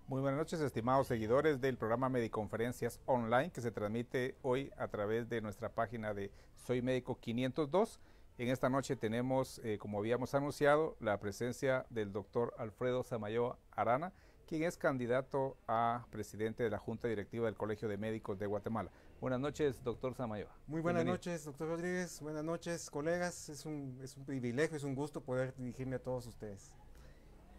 Muy buenas noches, estimados seguidores del programa Mediconferencias Online que se transmite hoy a través de nuestra página de Soy Médico 502. En esta noche tenemos, como habíamos anunciado, la presencia del doctor Alfredo Samayoa Arana, quien es candidato a presidente de la Junta Directiva del Colegio de Médicos de Guatemala. Buenas noches, doctor Samayoa. Muy buenas noches, doctor Rodríguez. Buenas noches, colegas. Es un privilegio, es un gusto poder dirigirme a todos ustedes.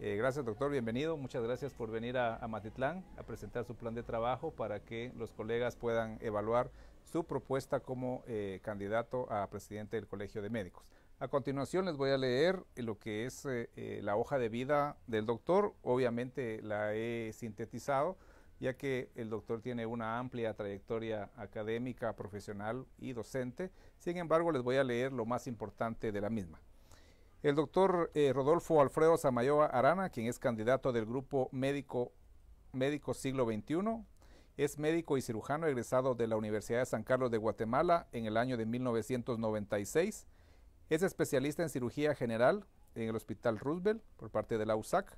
Gracias, doctor, bienvenido. Muchas gracias por venir a Matitlán a presentar su plan de trabajo para que los colegas puedan evaluar su propuesta como candidato a presidente del Colegio de Médicos. A continuación les voy a leer lo que es la hoja de vida del doctor. Obviamente la he sintetizado, ya que el doctor tiene una amplia trayectoria académica, profesional y docente. Sin embargo, les voy a leer lo más importante de la misma. El doctor Rodolfo Alfredo Samayoa Arana, quien es candidato del grupo Médico Siglo XXI, es médico y cirujano egresado de la Universidad de San Carlos de Guatemala en el año de 1996. Es especialista en cirugía general en el Hospital Roosevelt por parte de la USAC,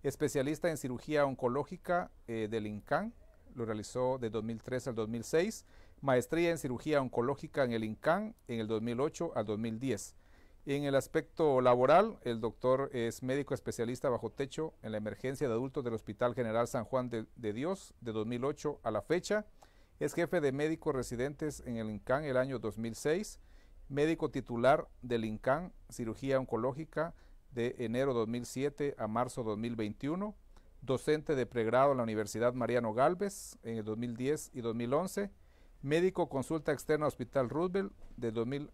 especialista en cirugía oncológica del INCAN, lo realizó de 2003 al 2006, maestría en cirugía oncológica en el INCAN en el 2008 al 2010. En el aspecto laboral, el doctor es médico especialista bajo techo en la emergencia de adultos del Hospital General San Juan de Dios de 2008 a la fecha. Es jefe de médicos residentes en el INCAN el año 2006, médico titular del INCAN, cirugía oncológica de enero 2007 a marzo 2021, docente de pregrado en la Universidad Mariano Galvez en el 2010 y 2011, médico consulta externa Hospital Roosevelt de 2011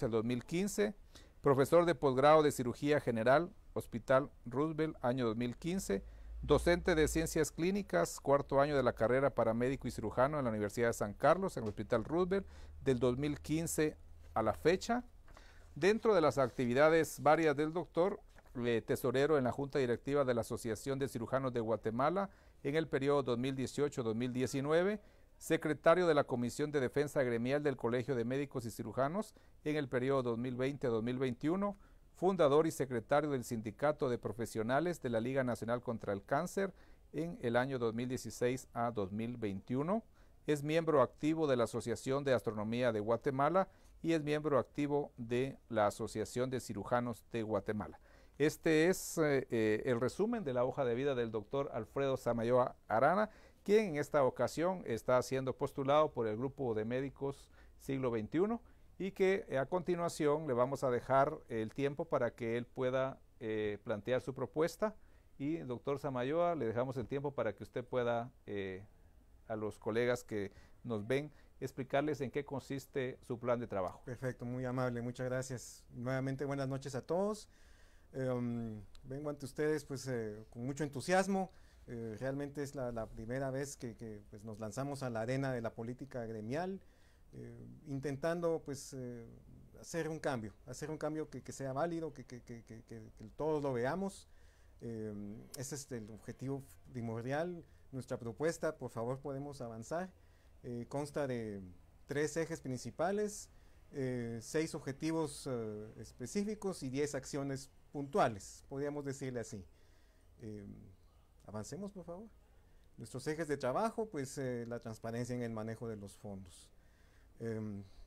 al 2015, profesor de posgrado de cirugía general, Hospital Roosevelt, año 2015, docente de ciencias clínicas, cuarto año de la carrera para médico y cirujano en la Universidad de San Carlos, en el Hospital Roosevelt, del 2015 a la fecha. Dentro de las actividades varias del doctor, tesorero en la Junta Directiva de la Asociación de Cirujanos de Guatemala en el periodo 2018-2019, secretario de la Comisión de Defensa Gremial del Colegio de Médicos y Cirujanos en el periodo 2020-2021, fundador y secretario del Sindicato de Profesionales de la Liga Nacional contra el Cáncer en el año 2016 a 2021, es miembro activo de la Asociación de Astronomía de Guatemala y es miembro activo de la Asociación de Cirujanos de Guatemala. Este es el resumen de la hoja de vida del doctor Alfredo Samayoa Arana, quien en esta ocasión está siendo postulado por el grupo de médicos siglo XXI y que a continuación le vamos a dejar el tiempo para que él pueda plantear su propuesta. Y doctor Samayoa, le dejamos el tiempo para que usted pueda a los colegas que nos ven explicarles en qué consiste su plan de trabajo. Perfecto, muy amable, muchas gracias. Nuevamente buenas noches a todos. Vengo ante ustedes pues con mucho entusiasmo. Realmente es la primera vez que pues, nos lanzamos a la arena de la política gremial, intentando pues hacer un cambio que sea válido, que todos lo veamos. Ese es el objetivo primordial. Nuestra propuesta, por favor, podemos avanzar. Consta de 3 ejes principales, 6 objetivos específicos y 10 acciones puntuales, podríamos decirle así. Avancemos, por favor. Nuestros ejes de trabajo, pues la transparencia en el manejo de los fondos.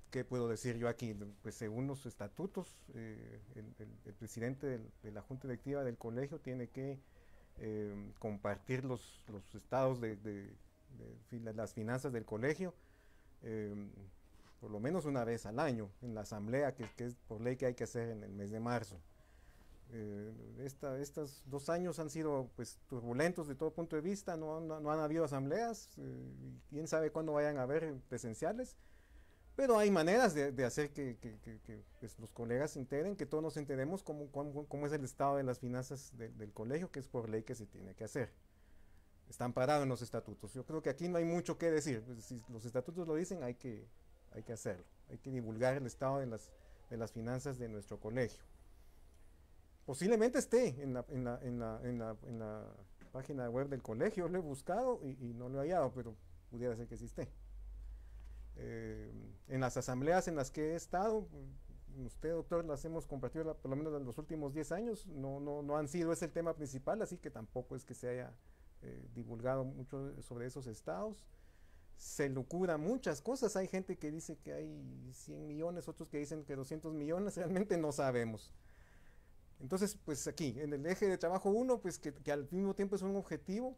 ¿Qué puedo decir yo aquí? Pues según los estatutos, el presidente de la Junta Directiva del colegio tiene que compartir los estados de las finanzas del colegio por lo menos una vez al año en la asamblea que es por ley que hay que hacer en el mes de marzo. Estos 2 años han sido pues turbulentos de todo punto de vista, no han habido asambleas, quién sabe cuándo vayan a haber presenciales, pero hay maneras de hacer que pues, los colegas se enteren, que todos nos enteremos cómo es el estado de las finanzas del colegio, que es por ley que se tiene que hacer. Está amparado en los estatutos. Yo creo que aquí no hay mucho que decir, pues, si los estatutos lo dicen hay que hacerlo, hay que divulgar el estado de las finanzas de nuestro colegio. Posiblemente esté en la página web del colegio, lo he buscado y no lo he hallado, pero pudiera ser que sí esté. En las asambleas en las que he estado, usted, doctor, las hemos compartido por lo menos en los últimos 10 años, no han sido ese el tema principal, así que tampoco es que se haya divulgado mucho sobre esos estados. Se lucura muchas cosas, hay gente que dice que hay 100 millones, otros que dicen que 200 millones, realmente no sabemos. Entonces, pues aquí, en el eje de trabajo 1, pues que al mismo tiempo es un objetivo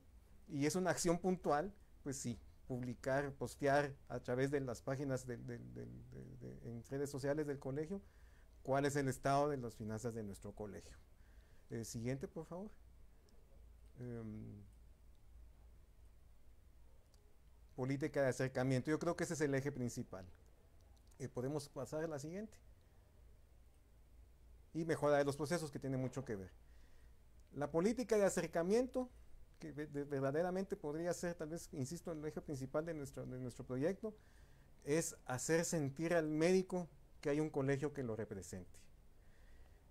y es una acción puntual, pues sí, publicar, postear a través de las páginas en redes sociales del colegio, cuál es el estado de las finanzas de nuestro colegio. Siguiente, por favor. Política de acercamiento, yo creo que ese es el eje principal. Podemos pasar a la siguiente. Y mejora de los procesos, que tiene mucho que ver. La política de acercamiento, que verdaderamente podría ser, tal vez, insisto, el eje principal de nuestro proyecto, es hacer sentir al médico que hay un colegio que lo represente.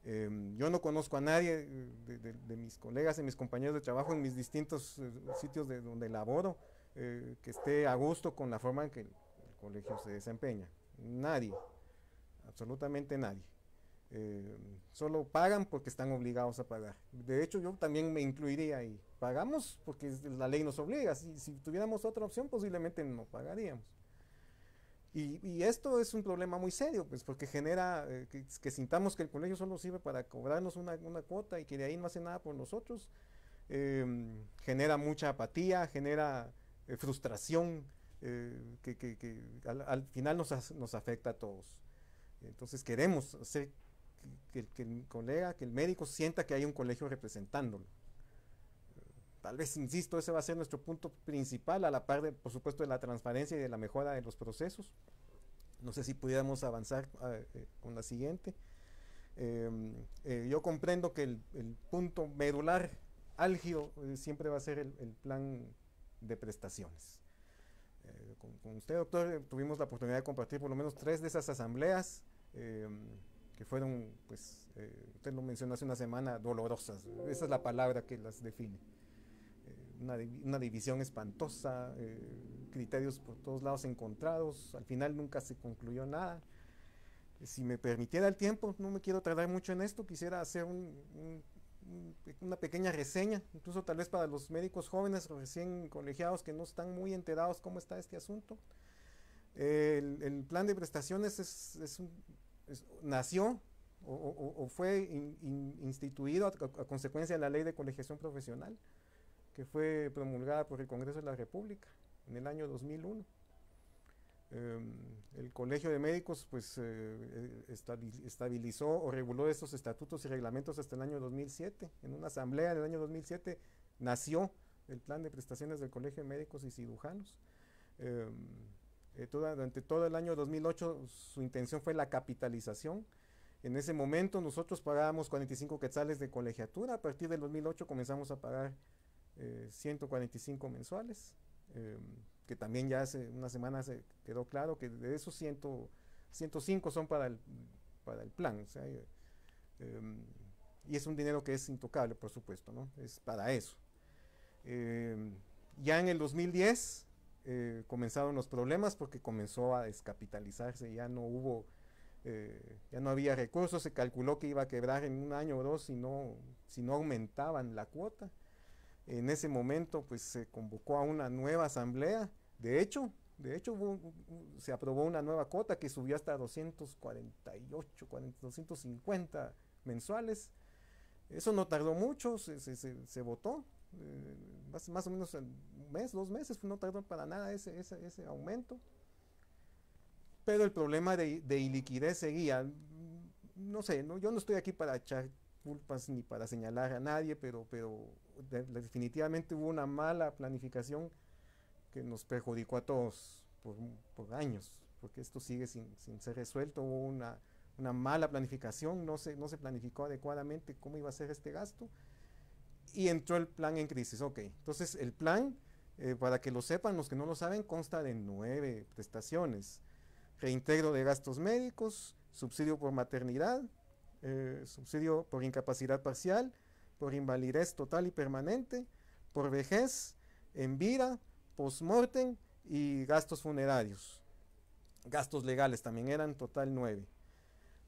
Yo no conozco a nadie de mis colegas, de mis compañeros de trabajo en mis distintos sitios donde laboro, que esté a gusto con la forma en que el colegio se desempeña. Nadie, absolutamente nadie. Solo pagan porque están obligados a pagar. De hecho, yo también me incluiría ahí. Pagamos porque la ley nos obliga. Si tuviéramos otra opción, posiblemente no pagaríamos. Y esto es un problema muy serio, pues, porque genera que sintamos que el colegio solo sirve para cobrarnos una cuota y que de ahí no hace nada por nosotros. Genera mucha apatía, genera frustración, que al final nos afecta a todos. Entonces queremos hacer que el colega, que el médico sienta que hay un colegio representándolo. Tal vez, insisto, ese va a ser nuestro punto principal, a la par, por supuesto, de la transparencia y de la mejora de los procesos. No sé si pudiéramos avanzar con la siguiente. Yo comprendo que el punto medular álgido siempre va a ser el plan de prestaciones. Con usted, doctor, tuvimos la oportunidad de compartir por lo menos 3 de esas asambleas, que fueron, pues, usted lo mencionó hace una semana, dolorosas. Esa es la palabra que las define. Una división espantosa, criterios por todos lados encontrados, al final nunca se concluyó nada. Si me permitiera el tiempo, no me quiero tardar mucho en esto, quisiera hacer una pequeña reseña, incluso tal vez para los médicos jóvenes recién colegiados que no están muy enterados cómo está este asunto. El plan de prestaciones nació o fue instituido a consecuencia de la ley de colegiación profesional, que fue promulgada por el Congreso de la República en el año 2001. El Colegio de Médicos, pues, estabilizó o reguló estos estatutos y reglamentos hasta el año 2007. En una asamblea del año 2007 nació el plan de prestaciones del Colegio de Médicos y Cirujanos. Durante todo el año 2008 su intención fue la capitalización. En ese momento nosotros pagábamos 45 quetzales de colegiatura. A partir del 2008 comenzamos a pagar 145 mensuales, que también ya hace una semana se quedó claro que de esos 105 son para el plan, o sea, y es un dinero que es intocable, por supuesto, ¿no? Es para eso. Ya en el 2010 comenzaron los problemas porque comenzó a descapitalizarse, ya no había recursos, se calculó que iba a quebrar en un año o dos si no aumentaban la cuota. En ese momento, pues, se convocó a una nueva asamblea. De hecho se aprobó una nueva cuota que subió hasta 248, 250 mensuales. Eso no tardó mucho, se votó, más o menos un mes, 2 meses, no tardó para nada ese aumento. Pero el problema de iliquidez seguía. No sé, yo no estoy aquí para echar culpas ni para señalar a nadie, pero definitivamente hubo una mala planificación que nos perjudicó a todos por años, porque esto sigue sin ser resuelto. Hubo una mala planificación, no se planificó adecuadamente cómo iba a ser este gasto y entró el plan en crisis. Ok, entonces el plan, para que lo sepan los que no lo saben, consta de 9 prestaciones: reintegro de gastos médicos, subsidio por maternidad, subsidio por incapacidad parcial, por invalidez total y permanente, por vejez, en vida, post-mortem y gastos funerarios. Gastos legales también eran total 9.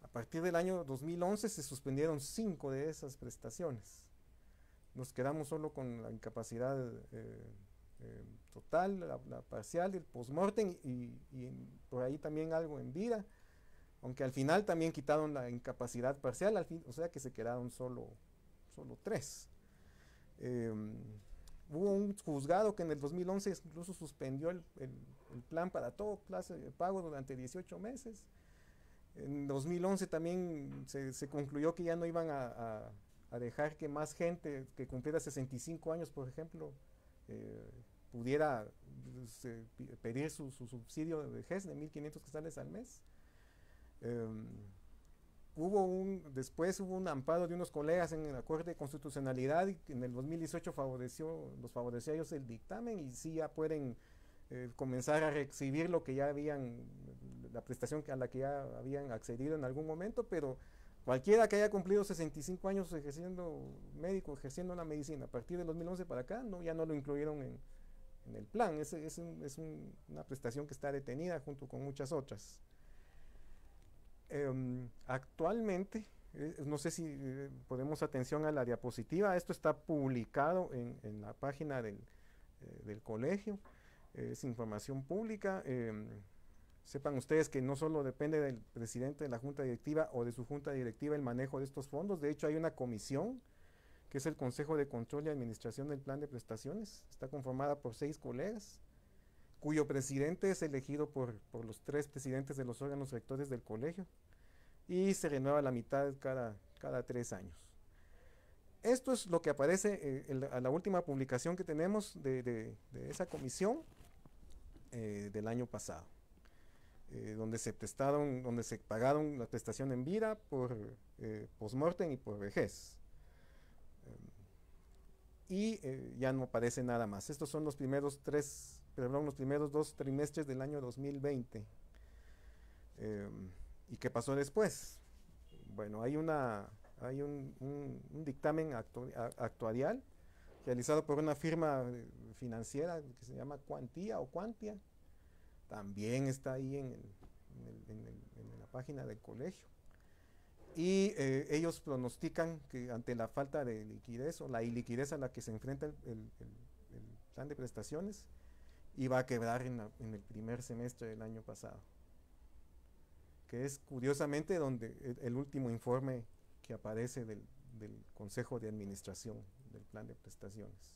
A partir del año 2011 se suspendieron 5 de esas prestaciones. nos quedamos solo con la incapacidad total, la parcial, el postmortem por ahí también algo en vida, aunque al final también quitaron la incapacidad parcial, o sea que se quedaron solo 3. Hubo un juzgado que en el 2011 incluso suspendió el plan para todo clase de pago durante 18 meses. En 2011 también se concluyó que ya no iban a dejar que más gente que cumpliera 65 años, por ejemplo, pudiera pedir su subsidio de vejez de 1.500 quetzales al mes. Después hubo un amparo de unos colegas en la Corte de Constitucionalidad y en el 2018 los favoreció a ellos el dictamen y sí ya pueden comenzar a recibir lo que ya la prestación a la que ya habían accedido en algún momento, pero cualquiera que haya cumplido 65 años ejerciendo la medicina a partir del 2011 para acá, ya no lo incluyeron en el plan. Es una prestación que está detenida junto con muchas otras. Actualmente, no sé si ponemos atención a la diapositiva, esto está publicado en la página del colegio, es información pública. Sepan ustedes que no solo depende del presidente de la junta directiva o de su junta directiva el manejo de estos fondos, de hecho hay una comisión que es el Consejo de Control y Administración del Plan de Prestaciones, está conformada por 6 colegas, cuyo presidente es elegido por los 3 presidentes de los órganos rectores del colegio y se renueva la mitad cada 3 años. Esto es lo que aparece a la última publicación que tenemos de esa comisión del año pasado, donde se pagaron la prestación en vida por postmortem y por vejez. Ya no aparece nada más. Estos son los primeros 2 trimestres del año 2020. ¿Y qué pasó después? Bueno, hay un dictamen actuarial realizado por una firma financiera que se llama Cuantía o Cuantia. También está ahí en la página del colegio. Y ellos pronostican que ante la falta de liquidez o la iliquidez a la que se enfrenta el plan de prestaciones, iba a quebrar en el primer semestre del año pasado, que es curiosamente donde el último informe que aparece del Consejo de Administración del plan de prestaciones.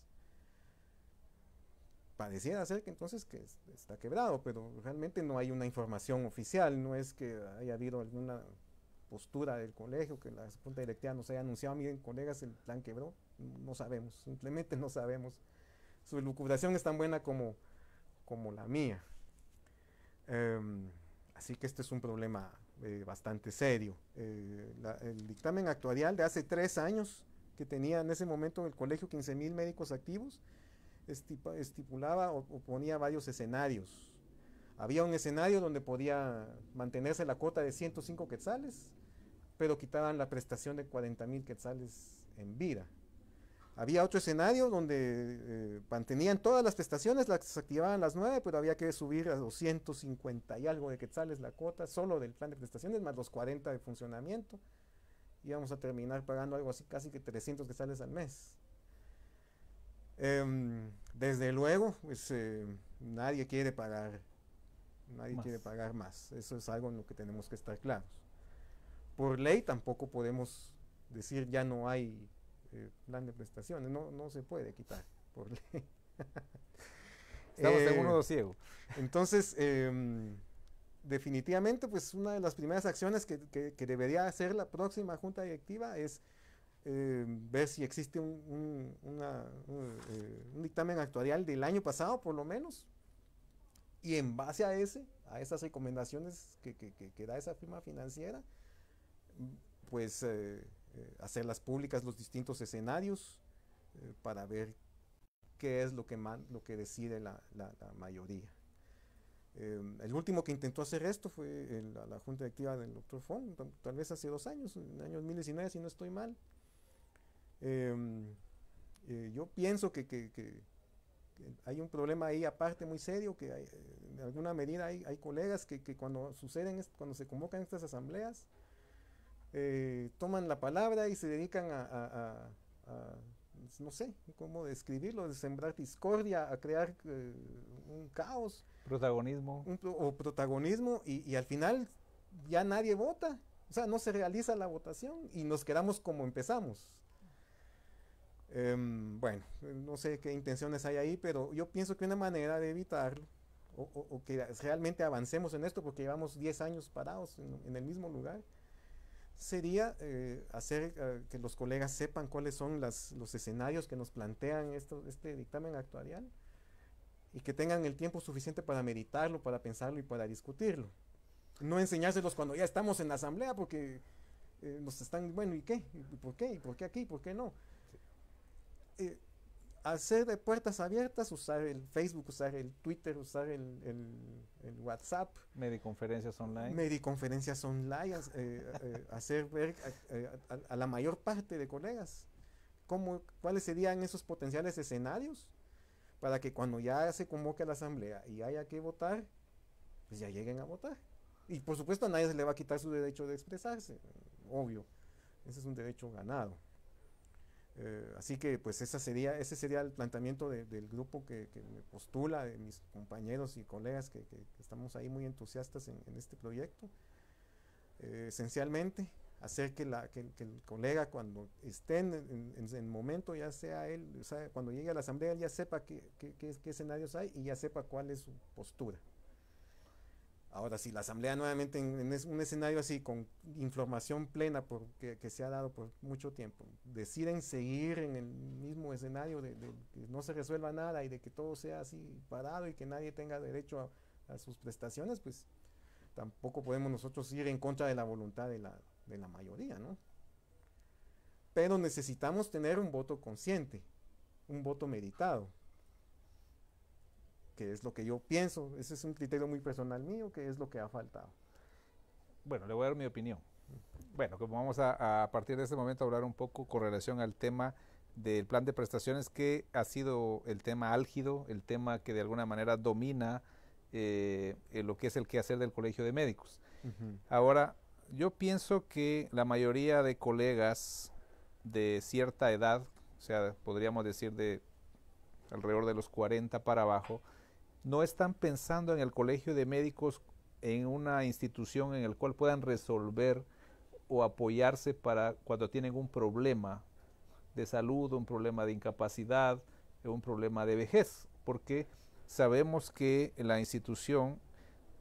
Pareciera ser que entonces que está quebrado, pero realmente no hay una información oficial, no es que haya habido alguna postura del colegio, que la junta directiva nos haya anunciado, miren colegas, el plan quebró, no sabemos, simplemente no sabemos. Su elucubración es tan buena como la mía. Así que este es un problema bastante serio. El dictamen actuarial de hace 3 años, que tenía en ese momento el colegio 15.000 médicos activos, estipulaba o ponía varios escenarios. Había un escenario donde podía mantenerse la cuota de 105 quetzales, pero quitaban la prestación de 40.000 quetzales en vida. Había otro escenario donde mantenían todas las prestaciones, las activaban las 9, pero había que subir a 250 y algo de quetzales la cuota, solo del plan de prestaciones, más los 40 de funcionamiento. Íbamos a terminar pagando algo así, casi que 300 quetzales al mes. Desde luego, pues nadie quiere pagar más. Eso es algo en lo que tenemos que estar claros. Por ley tampoco podemos decir ya no hay plan de prestaciones, no se puede quitar por ley. Estamos en uno ciego. Entonces, definitivamente, pues una de las primeras acciones que debería hacer la próxima junta directiva es ver si existe un dictamen actuarial del año pasado, por lo menos, y en base a esas recomendaciones que da esa firma financiera, pues hacerlas públicas los distintos escenarios para ver qué es lo que decide la mayoría. El último que intentó hacer esto fue la junta directiva del Dr. Fong, tal vez hace 2 años, en el año 2019, si no estoy mal. Yo pienso que hay un problema ahí aparte muy serio, que en alguna medida hay colegas que cuando se convocan estas asambleas, toman la palabra y se dedican a no sé cómo describirlo, de sembrar discordia, a crear un caos. Protagonismo. O protagonismo, y al final ya nadie vota, o sea, no se realiza la votación y nos quedamos como empezamos. Bueno, no sé qué intenciones hay ahí, pero yo pienso que una manera de evitarlo, o que realmente avancemos en esto, porque llevamos 10 años parados en el mismo lugar, sería hacer que los colegas sepan cuáles son los escenarios que nos plantean este dictamen actuarial, y que tengan el tiempo suficiente para meditarlo, para pensarlo y para discutirlo. No enseñárselos cuando ya estamos en la asamblea, porque nos están, bueno, ¿y qué? ¿Y por qué? ¿Y por qué aquí? ¿Y por qué no? Hacer de puertas abiertas, usar el Facebook, usar el Twitter, usar el WhatsApp. Mediconferencias online. Mediconferencias online, hacer ver a la mayor parte de colegas cuáles serían esos potenciales escenarios, para que cuando ya se convoque a la asamblea y haya que votar, pues ya lleguen a votar. Y por supuesto a nadie se le va a quitar su derecho de expresarse, obvio, ese es un derecho ganado. Así que pues ese sería el planteamiento del grupo que me postula, de mis compañeros y colegas que estamos ahí muy entusiastas en este proyecto. Esencialmente, hacer que el colega, cuando esté en el momento, ya sea él, o sea, cuando llegue a la asamblea, él ya sepa qué escenarios hay y ya sepa cuál es su postura. Ahora, si la asamblea nuevamente en un escenario así, con información plena que se ha dado por mucho tiempo, deciden seguir en el mismo escenario de que no se resuelva nada y de que todo sea así parado y que nadie tenga derecho a sus prestaciones, pues tampoco podemos nosotros ir en contra de la voluntad de la mayoría, ¿no? Pero necesitamos tener un voto consciente, un voto meditado, que es lo que yo pienso. Ese es un criterio muy personal mío, que es lo que ha faltado. Bueno, le voy a dar mi opinión. Bueno, como vamos a partir de este momento a hablar un poco con relación al tema del plan de prestaciones, que ha sido el tema álgido, el tema que de alguna manera domina lo que es el quehacer del Colegio de Médicos. Ahora, yo pienso que la mayoría de colegas de cierta edad, o sea, podríamos decir de alrededor de los 40 para abajo, no están pensando en el Colegio de Médicos en una institución en la cual puedan resolver o apoyarse para cuando tienen un problema de salud, un problema de incapacidad, un problema de vejez, porque sabemos que la institución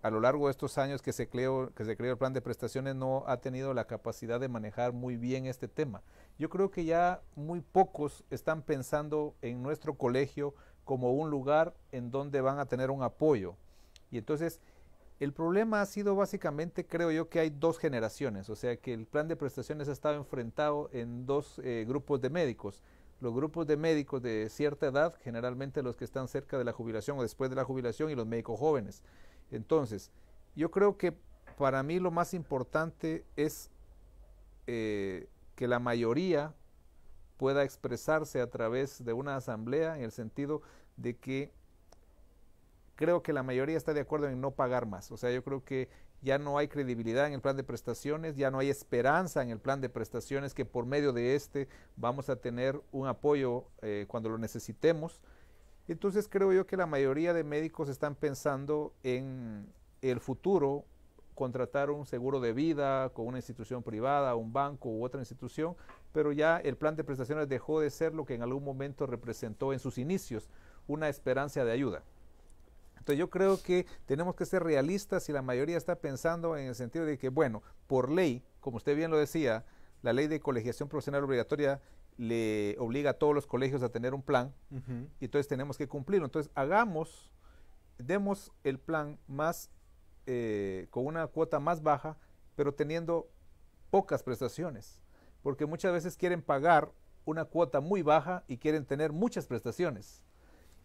a lo largo de estos años que se creó el plan de prestaciones no ha tenido la capacidad de manejar muy bien este tema. Yo creo que ya muy pocos están pensando en nuestro colegio como un lugar en donde van a tener un apoyo. Y entonces el problema ha sido básicamente, creo yo, que hay dos generaciones, o sea que el plan de prestaciones ha estado enfrentado en dos grupos de médicos. Los grupos de médicos de cierta edad, generalmente los que están cerca de la jubilación o después de la jubilación, y los médicos jóvenes. Entonces, yo creo que para mí lo más importante es que la mayoría pueda expresarse a través de una asamblea, en el sentido de que creo que la mayoría está de acuerdo en no pagar más. O sea, yo creo que ya no hay credibilidad en el plan de prestaciones, ya no hay esperanza en el plan de prestaciones, que por medio de este vamos a tener un apoyo cuando lo necesitemos. Entonces creo yo que la mayoría de médicos están pensando en el futuro, contratar un seguro de vida con una institución privada, un banco u otra institución, pero ya el plan de prestaciones dejó de ser lo que en algún momento representó en sus inicios, una esperanza de ayuda. Entonces yo creo que tenemos que ser realistas, y la mayoría está pensando en el sentido de que, bueno, por ley, como usted bien lo decía, la ley de colegiación profesional obligatoria le obliga a todos los colegios a tener un plan, y entonces tenemos que cumplirlo. Entonces demos el plan más con una cuota más baja, pero teniendo pocas prestaciones, porque muchas veces quieren pagar una cuota muy baja y quieren tener muchas prestaciones.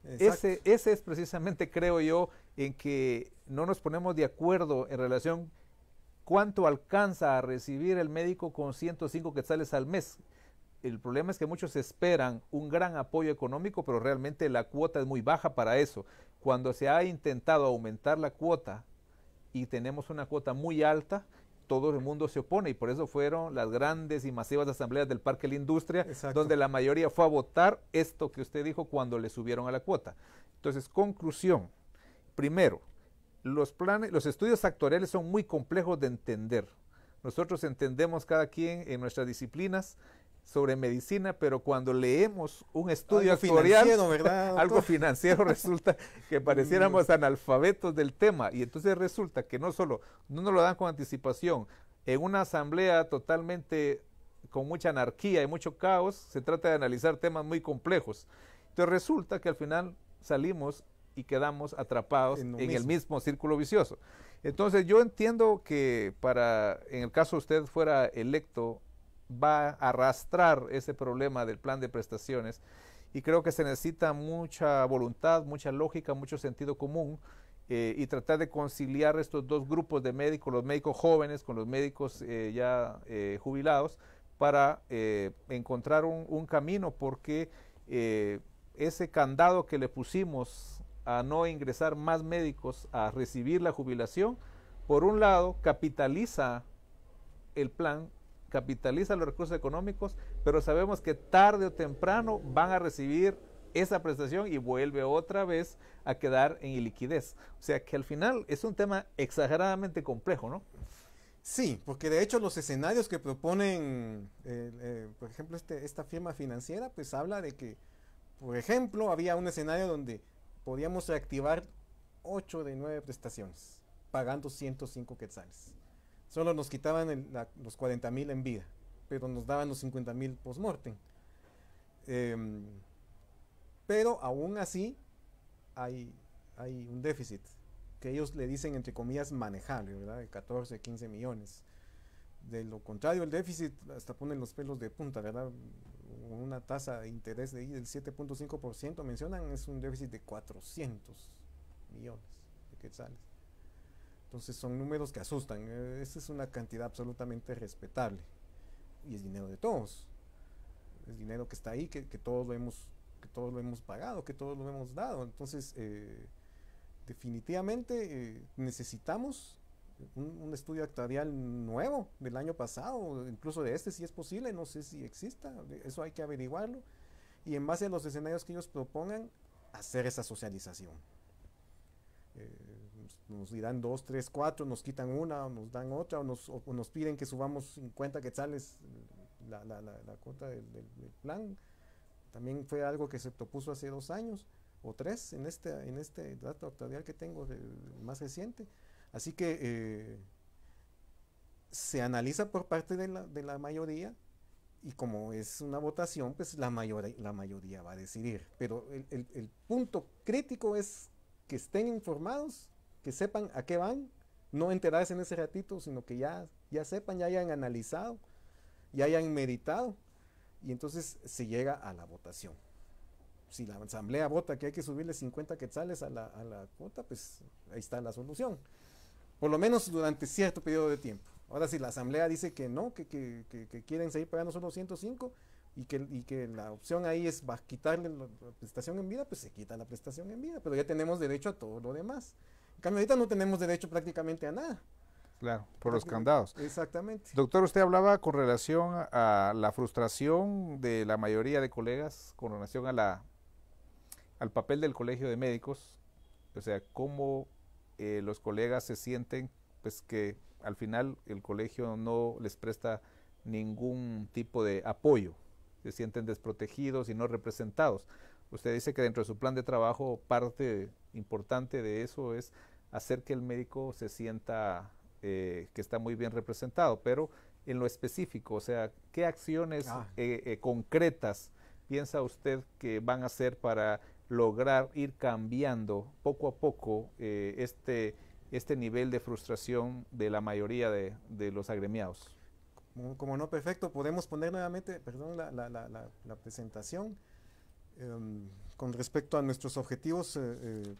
Ese es precisamente, creo yo, en que no nos ponemos de acuerdo en relación cuánto alcanza a recibir el médico con 105 quetzales al mes. El problema es que muchos esperan un gran apoyo económico, pero realmente la cuota es muy baja para eso. Cuando se ha intentado aumentar la cuota y tenemos una cuota muy alta, todo el mundo se opone y por eso fueron las grandes y masivas asambleas del Parque de la Industria, Exacto. donde la mayoría fue a votar esto que usted dijo cuando le subieron a la cuota. Entonces, conclusión. Primero, los estudios actuariales son muy complejos de entender. Nosotros entendemos cada quien en nuestras disciplinas sobre medicina, pero cuando leemos un estudio actuarial, ¿verdad, algo financiero, resulta que pareciéramos analfabetos del tema, y entonces resulta que no solo no nos lo dan con anticipación, en una asamblea totalmente con mucha anarquía y mucho caos, se trata de analizar temas muy complejos. Entonces resulta que al final salimos y quedamos atrapados en el mismo círculo vicioso. Entonces yo entiendo que en el caso usted fuera electo, va a arrastrar ese problema del plan de prestaciones y creo que se necesita mucha voluntad, mucha lógica, mucho sentido común y tratar de conciliar estos dos grupos de médicos, los médicos jóvenes con los médicos ya jubilados, para encontrar un camino, porque ese candado que le pusimos a no ingresar más médicos a recibir la jubilación, por un lado capitaliza el plan, capitaliza los recursos económicos, pero sabemos que tarde o temprano van a recibir esa prestación y vuelve otra vez a quedar en iliquidez. O sea que al final es un tema exageradamente complejo, ¿no? Sí, porque de hecho los escenarios que proponen, por ejemplo, esta firma financiera, pues habla de que, por ejemplo, había un escenario donde podíamos reactivar 8 de 9 prestaciones, pagando 105 quetzales. Solo nos quitaban los 40,000 en vida, pero nos daban los 50,000 post-mortem. Pero aún así hay un déficit, que ellos le dicen entre comillas manejable, ¿verdad? De 14, 15 millones. De lo contrario, el déficit hasta ponen los pelos de punta, ¿verdad? Una tasa de interés del 7.5% mencionan, es un déficit de 400 millones de quetzales. Entonces son números que asustan. Esa es una cantidad absolutamente respetable y es dinero de todos, es dinero que está ahí, que todos lo hemos pagado, que todos lo hemos dado. Entonces definitivamente necesitamos un estudio actuarial nuevo del año pasado, incluso de si es posible, no sé si exista, eso hay que averiguarlo, y en base a los escenarios que ellos propongan, hacer esa socialización. Nos dirán 2, 3, 4, nos quitan una, o nos dan otra, o nos piden que subamos 50 quetzales la cuota del plan. También fue algo que se propuso hace 2 años o 3 en este dato actuarial que tengo, más reciente. Así que se analiza por parte de la mayoría, y como es una votación, pues la mayoría va a decidir. Pero el punto crítico es que estén informados, que sepan a qué van, no enterarse en ese ratito, sino que ya sepan, ya hayan analizado, ya hayan meditado, y entonces se llega a la votación. Si la asamblea vota que hay que subirle 50 quetzales a la cuota, pues ahí está la solución, por lo menos durante cierto periodo de tiempo. Ahora, si la asamblea dice que no, que quieren seguir pagando solo 105, y que la opción ahí es quitarle la prestación en vida, pues se quita la prestación en vida, pero ya tenemos derecho a todo lo demás. En cambio, ahorita no tenemos derecho prácticamente a nada. Claro, por los candados. Exactamente. Doctor, usted hablaba con relación a la frustración de la mayoría de colegas con relación al papel del Colegio de Médicos, o sea, cómo los colegas se sienten, pues que al final el colegio no les presta ningún tipo de apoyo, se sienten desprotegidos y no representados. Usted dice que dentro de su plan de trabajo parte importante de eso es hacer que el médico se sienta que está muy bien representado, pero en lo específico, o sea, ¿qué acciones concretas piensa usted que van a hacer para lograr ir cambiando poco a poco este nivel de frustración de la mayoría de los agremiados? Como no, perfecto, podemos poner nuevamente, perdón, la presentación con respecto a nuestros objetivos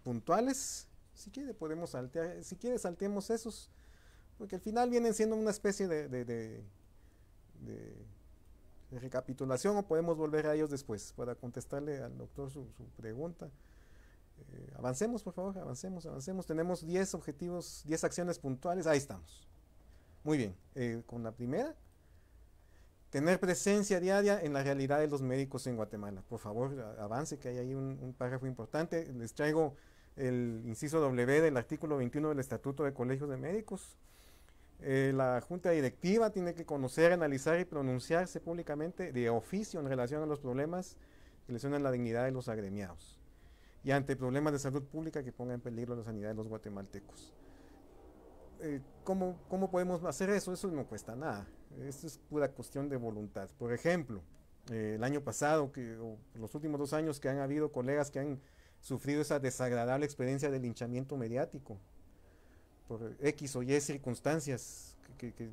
puntuales. Si quiere podemos saltear, si quiere salteemos esos, porque al final vienen siendo una especie de recapitulación, o podemos volver a ellos después para contestarle al doctor su pregunta. Avancemos, por favor, avancemos. Tenemos 10 objetivos, 10 acciones puntuales, ahí estamos. Muy bien, con la primera, tener presencia diaria en la realidad de los médicos en Guatemala. Por favor, avance, que hay ahí un párrafo importante. Les traigo el inciso W del artículo 21 del Estatuto de Colegios de Médicos. La Junta Directiva tiene que conocer, analizar y pronunciarse públicamente de oficio en relación a los problemas que lesionan la dignidad de los agremiados y ante problemas de salud pública que pongan en peligro la sanidad de los guatemaltecos. ¿Cómo podemos hacer eso? Eso no cuesta nada. Esto es pura cuestión de voluntad. Por ejemplo, el año pasado, o los últimos 2 años, que han habido colegas que han sufrido esa desagradable experiencia del linchamiento mediático por X o Y circunstancias, que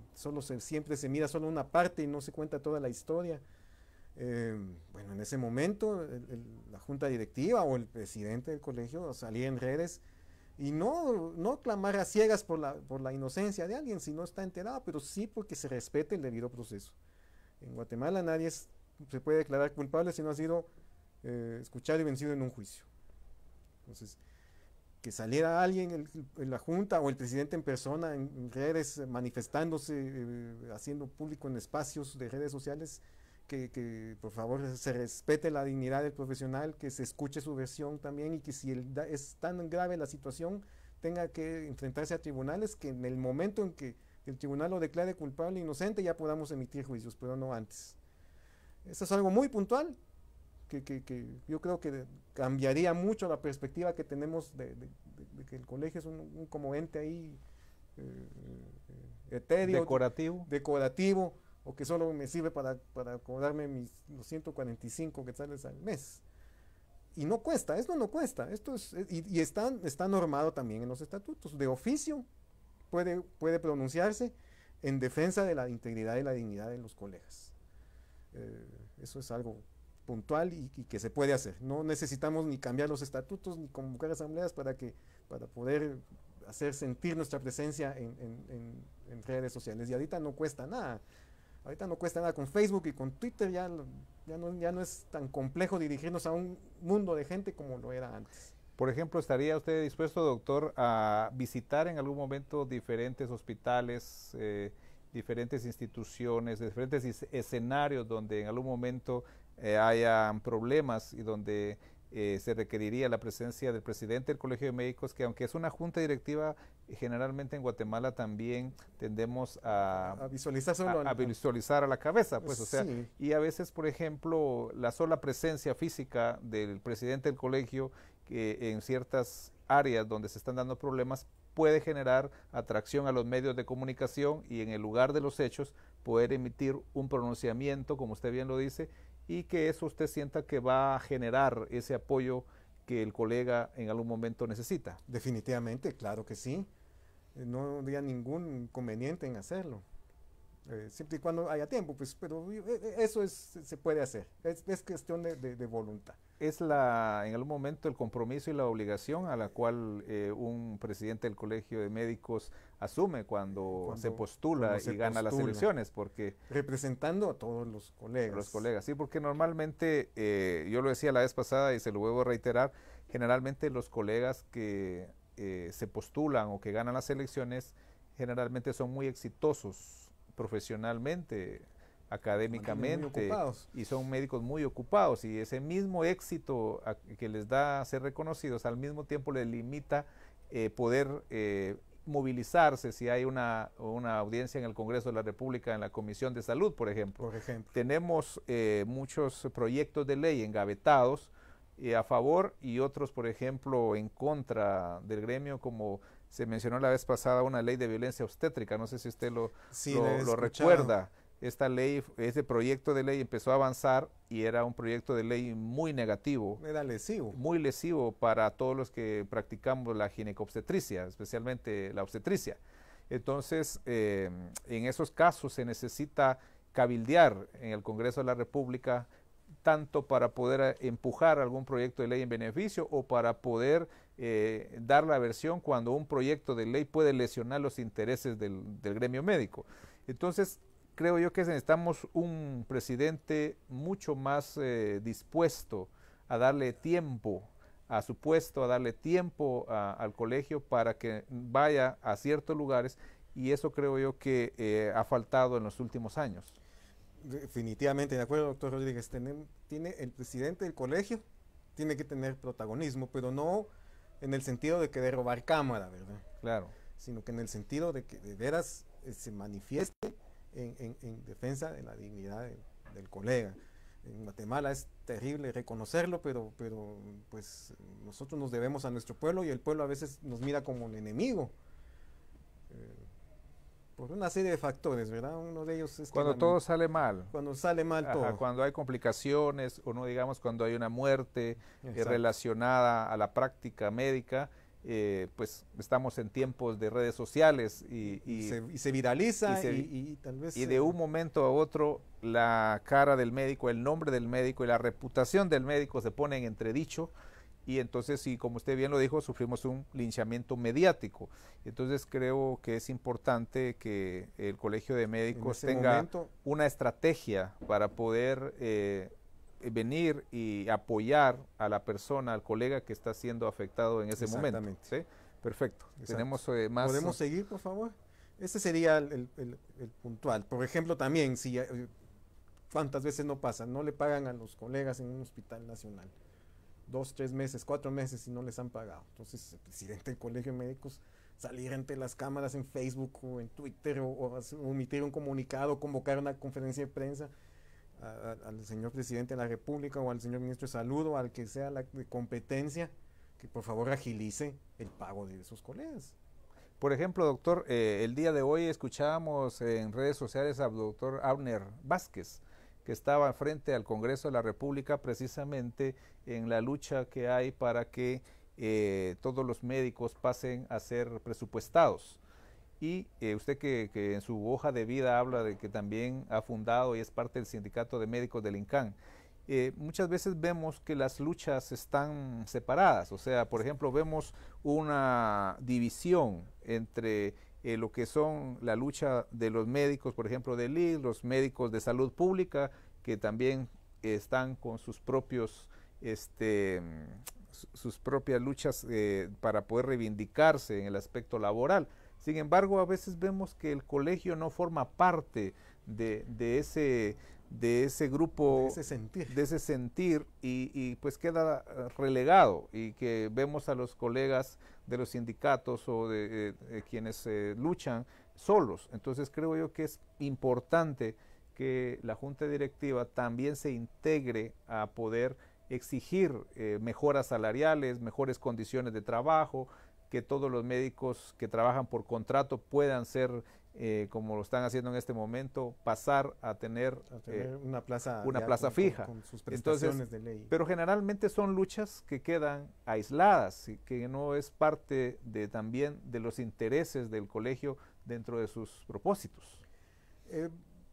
siempre se mira solo una parte y no se cuenta toda la historia. Bueno, en ese momento la junta directiva o el presidente del colegio salía en redes y no clamar a ciegas por la inocencia de alguien si no está enterado, pero sí porque se respete el debido proceso. En Guatemala nadie se puede declarar culpable si no ha sido escuchado y vencido en un juicio. Entonces, que saliera alguien en la junta o el presidente en persona en redes manifestándose, haciendo público en espacios de redes sociales, que por favor se respete la dignidad del profesional, que se escuche su versión también y que si es tan grave la situación tenga que enfrentarse a tribunales, que en el momento en que el tribunal lo declare culpable e inocente ya podamos emitir juicios, pero no antes. Eso es algo muy puntual que yo creo que cambiaría mucho la perspectiva que tenemos de que el colegio es un como ente ahí etéreo, decorativo, o que solo me sirve para cobrarme los 145 quetzales al mes. Y no cuesta, esto no cuesta, y está normado también en los estatutos. De oficio puede pronunciarse en defensa de la integridad y la dignidad de los colegas. Eso es algo puntual y que se puede hacer. No necesitamos ni cambiar los estatutos ni convocar asambleas para poder hacer sentir nuestra presencia en redes sociales. Y ahorita no cuesta nada. Ahorita no cuesta nada. Con Facebook y con Twitter ya no es tan complejo dirigirnos a un mundo de gente como lo era antes. Por ejemplo, ¿estaría usted dispuesto, doctor, a visitar en algún momento diferentes hospitales, diferentes instituciones, diferentes escenarios donde en algún momento haya problemas y donde se requeriría la presencia del presidente del Colegio de Médicos, que aunque es una junta directiva, generalmente en Guatemala también tendemos a visualizar solo visualizar a la cabeza, pues, o sea, sí. Y a veces, por ejemplo, la sola presencia física del presidente del colegio, que en ciertas áreas donde se están dando problemas, puede generar atracción a los medios de comunicación y en el lugar de los hechos poder emitir un pronunciamiento, como usted bien lo dice, y que eso usted sienta que va a generar ese apoyo que el colega en algún momento necesita. Definitivamente, claro que sí. No habría ningún inconveniente en hacerlo. Siempre y cuando haya tiempo, pues, pero eso se puede hacer. Es cuestión de voluntad. Es en algún momento el compromiso y la obligación a la cual un presidente del Colegio de Médicos asume cuando se postula y gana las elecciones, porque representando a todos los colegas. Los colegas, sí, porque normalmente, yo lo decía la vez pasada y se lo vuelvo a reiterar, generalmente los colegas que se postulan o que ganan las elecciones, generalmente son muy exitosos profesionalmente, académicamente, y son médicos muy ocupados, y ese mismo éxito que les da ser reconocidos al mismo tiempo les limita poder movilizarse si hay una audiencia en el Congreso de la República, en la Comisión de Salud, por ejemplo. Tenemos muchos proyectos de ley engavetados a favor y otros, por ejemplo, en contra del gremio, como se mencionó la vez pasada una ley de violencia obstétrica, no sé si usted lo recuerda. Esta ley, este proyecto de ley empezó a avanzar y era un proyecto de ley muy negativo. Era lesivo. Muy lesivo para todos los que practicamos la ginecobstetricia, especialmente la obstetricia. Entonces, en esos casos se necesita cabildear en el Congreso de la República, tanto para poder empujar algún proyecto de ley en beneficio o para poder dar la versión cuando un proyecto de ley puede lesionar los intereses del gremio médico. Entonces, creo yo que necesitamos un presidente mucho más dispuesto a darle tiempo a su puesto, a darle tiempo al colegio para que vaya a ciertos lugares y eso creo yo que ha faltado en los últimos años. Definitivamente, de acuerdo, doctor Rodríguez, tiene el presidente del colegio, tiene que tener protagonismo, pero no en el sentido de querer robar cámara, ¿verdad? Claro. Sino que en el sentido de que de veras se manifieste en defensa de la dignidad del colega. En Guatemala es terrible reconocerlo, pero pues nosotros nos debemos a nuestro pueblo y el pueblo a veces nos mira como un enemigo. Por una serie de factores, ¿verdad? Uno de ellos es cuando todo sale mal. Cuando sale mal todo. Cuando hay complicaciones, o no digamos cuando hay una muerte relacionada a la práctica médica, pues estamos en tiempos de redes sociales y se viraliza y tal vez... Y de un momento a otro la cara del médico, el nombre del médico y la reputación del médico se ponen en entredicho. Y entonces, sí, como usted bien lo dijo, sufrimos un linchamiento mediático. Entonces creo que es importante que el Colegio de Médicos tenga una estrategia para poder venir y apoyar a la persona, al colega que está siendo afectado en ese momento. ¿Sí? Perfecto. Tenemos más... ¿Podemos seguir, por favor? Ese sería el puntual. Por ejemplo, también, si ¿cuántas veces no pasa? No le pagan a los colegas en un hospital nacional. 2, 3 meses, 4 meses y no les han pagado. Entonces, el presidente del Colegio de Médicos salir ante las cámaras en Facebook o en Twitter o emitir un comunicado, convocar una conferencia de prensa al señor presidente de la República o al señor ministro de Salud o al que sea la de competencia, que por favor agilice el pago de esos colegas. Por ejemplo, doctor, el día de hoy escuchábamos en redes sociales al doctor Abner Vázquez, que estaba frente al Congreso de la República precisamente en la lucha que hay para que todos los médicos pasen a ser presupuestados. Y usted que en su hoja de vida habla de que también ha fundado y es parte del Sindicato de Médicos del INCAN, muchas veces vemos que las luchas están separadas. O sea, por ejemplo, vemos una división entre lo que son la lucha de los médicos, por ejemplo, del ISSSTE, los médicos de salud pública, que también están con sus propios sus propias luchas para poder reivindicarse en el aspecto laboral. Sin embargo, a veces vemos que el colegio no forma parte de ese grupo, de ese sentir y pues queda relegado, y que vemos a los colegas de los sindicatos o de quienes luchan solos. Entonces creo yo que es importante que la Junta Directiva también se integre a poder exigir mejoras salariales, mejores condiciones de trabajo, que todos los médicos que trabajan por contrato puedan ser, como lo están haciendo en este momento, pasar a tener una plaza fija. Con sus prestaciones de ley. Pero generalmente son luchas que quedan aisladas y que no es parte también de los intereses del colegio dentro de sus propósitos.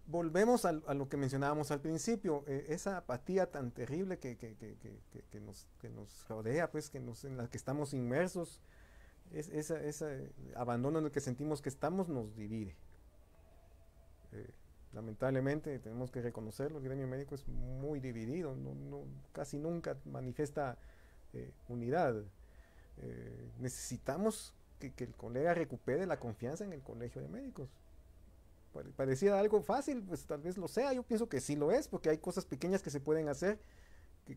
Volvemos a lo que mencionábamos al principio, esa apatía tan terrible que nos rodea, pues, en la que estamos inmersos. Ese abandono en el que sentimos que estamos nos divide. Lamentablemente tenemos que reconocerlo, el gremio médico es muy dividido, casi nunca manifiesta unidad. Necesitamos que el colega recupere la confianza en el Colegio de Médicos. Parecía algo fácil, pues tal vez lo sea, yo pienso que sí lo es, porque hay cosas pequeñas que se pueden hacer,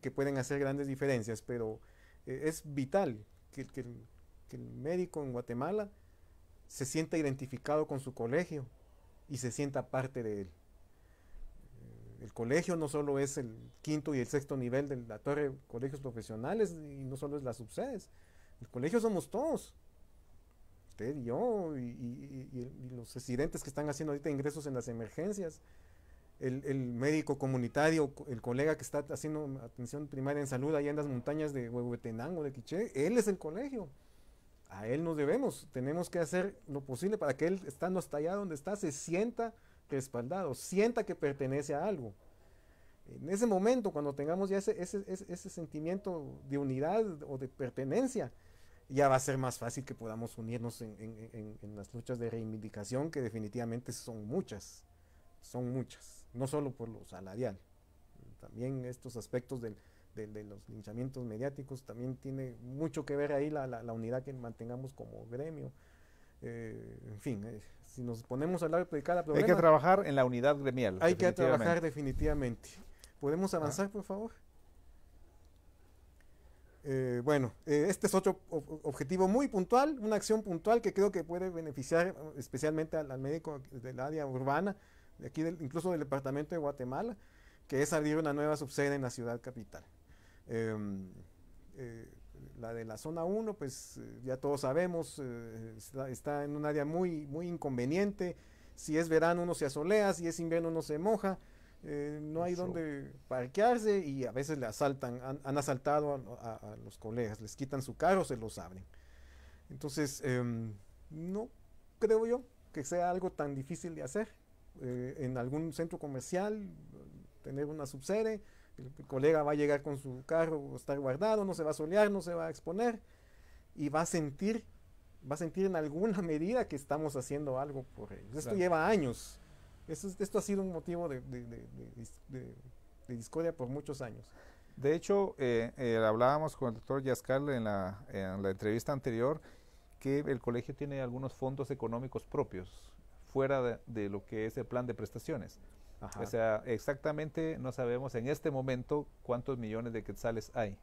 que pueden hacer grandes diferencias, pero es vital que el médico en Guatemala se sienta identificado con su colegio y se sienta parte de él. El colegio no solo es el 5º y el 6º nivel de la torre de colegios profesionales, y no solo es las subsedes. El colegio somos todos. Usted y yo, y los residentes que están haciendo ahorita ingresos en las emergencias, el médico comunitario, el colega que está haciendo atención primaria en salud allá en las montañas de Huehuetenango, de Quiché, él es el colegio. A él nos debemos, tenemos que hacer lo posible para que él, estando hasta allá donde está, se sienta respaldado, sienta que pertenece a algo. En ese momento, cuando tengamos ya ese sentimiento de unidad o de pertenencia, ya va a ser más fácil que podamos unirnos en las luchas de reivindicación, que definitivamente son muchas, no solo por lo salarial, también estos aspectos de los linchamientos mediáticos, también tiene mucho que ver ahí la unidad que mantengamos como gremio. En fin, Si nos ponemos a hablar de cada Hay problema, que trabajar en la unidad gremial. hay que trabajar definitivamente. ¿Podemos avanzar, por favor? Bueno, este es otro objetivo muy puntual, una acción puntual que creo que puede beneficiar especialmente al médico del área urbana, de aquí incluso del departamento de Guatemala, que es abrir una nueva subsede en la ciudad capital. La de la zona 1, pues ya todos sabemos, está en un área muy inconveniente. Si es verano uno se asolea, si es invierno uno se moja. No hay donde parquearse y a veces le asaltan, han asaltado a los colegas, les quitan su carro, se los abren. Entonces, no creo yo que sea algo tan difícil de hacer. En algún centro comercial, tener una subsede, el colega va a llegar con su carro, va a estar guardado, no se va a solear, no se va a exponer y va a sentir en alguna medida que estamos haciendo algo por ellos. Esto lleva años. Esto ha sido un motivo de discordia por muchos años. De hecho, hablábamos con el doctor Yascal en la entrevista anterior que el colegio tiene algunos fondos económicos propios fuera de lo que es el plan de prestaciones. Ajá. O sea, exactamente no sabemos en este momento cuántos millones de quetzales hay,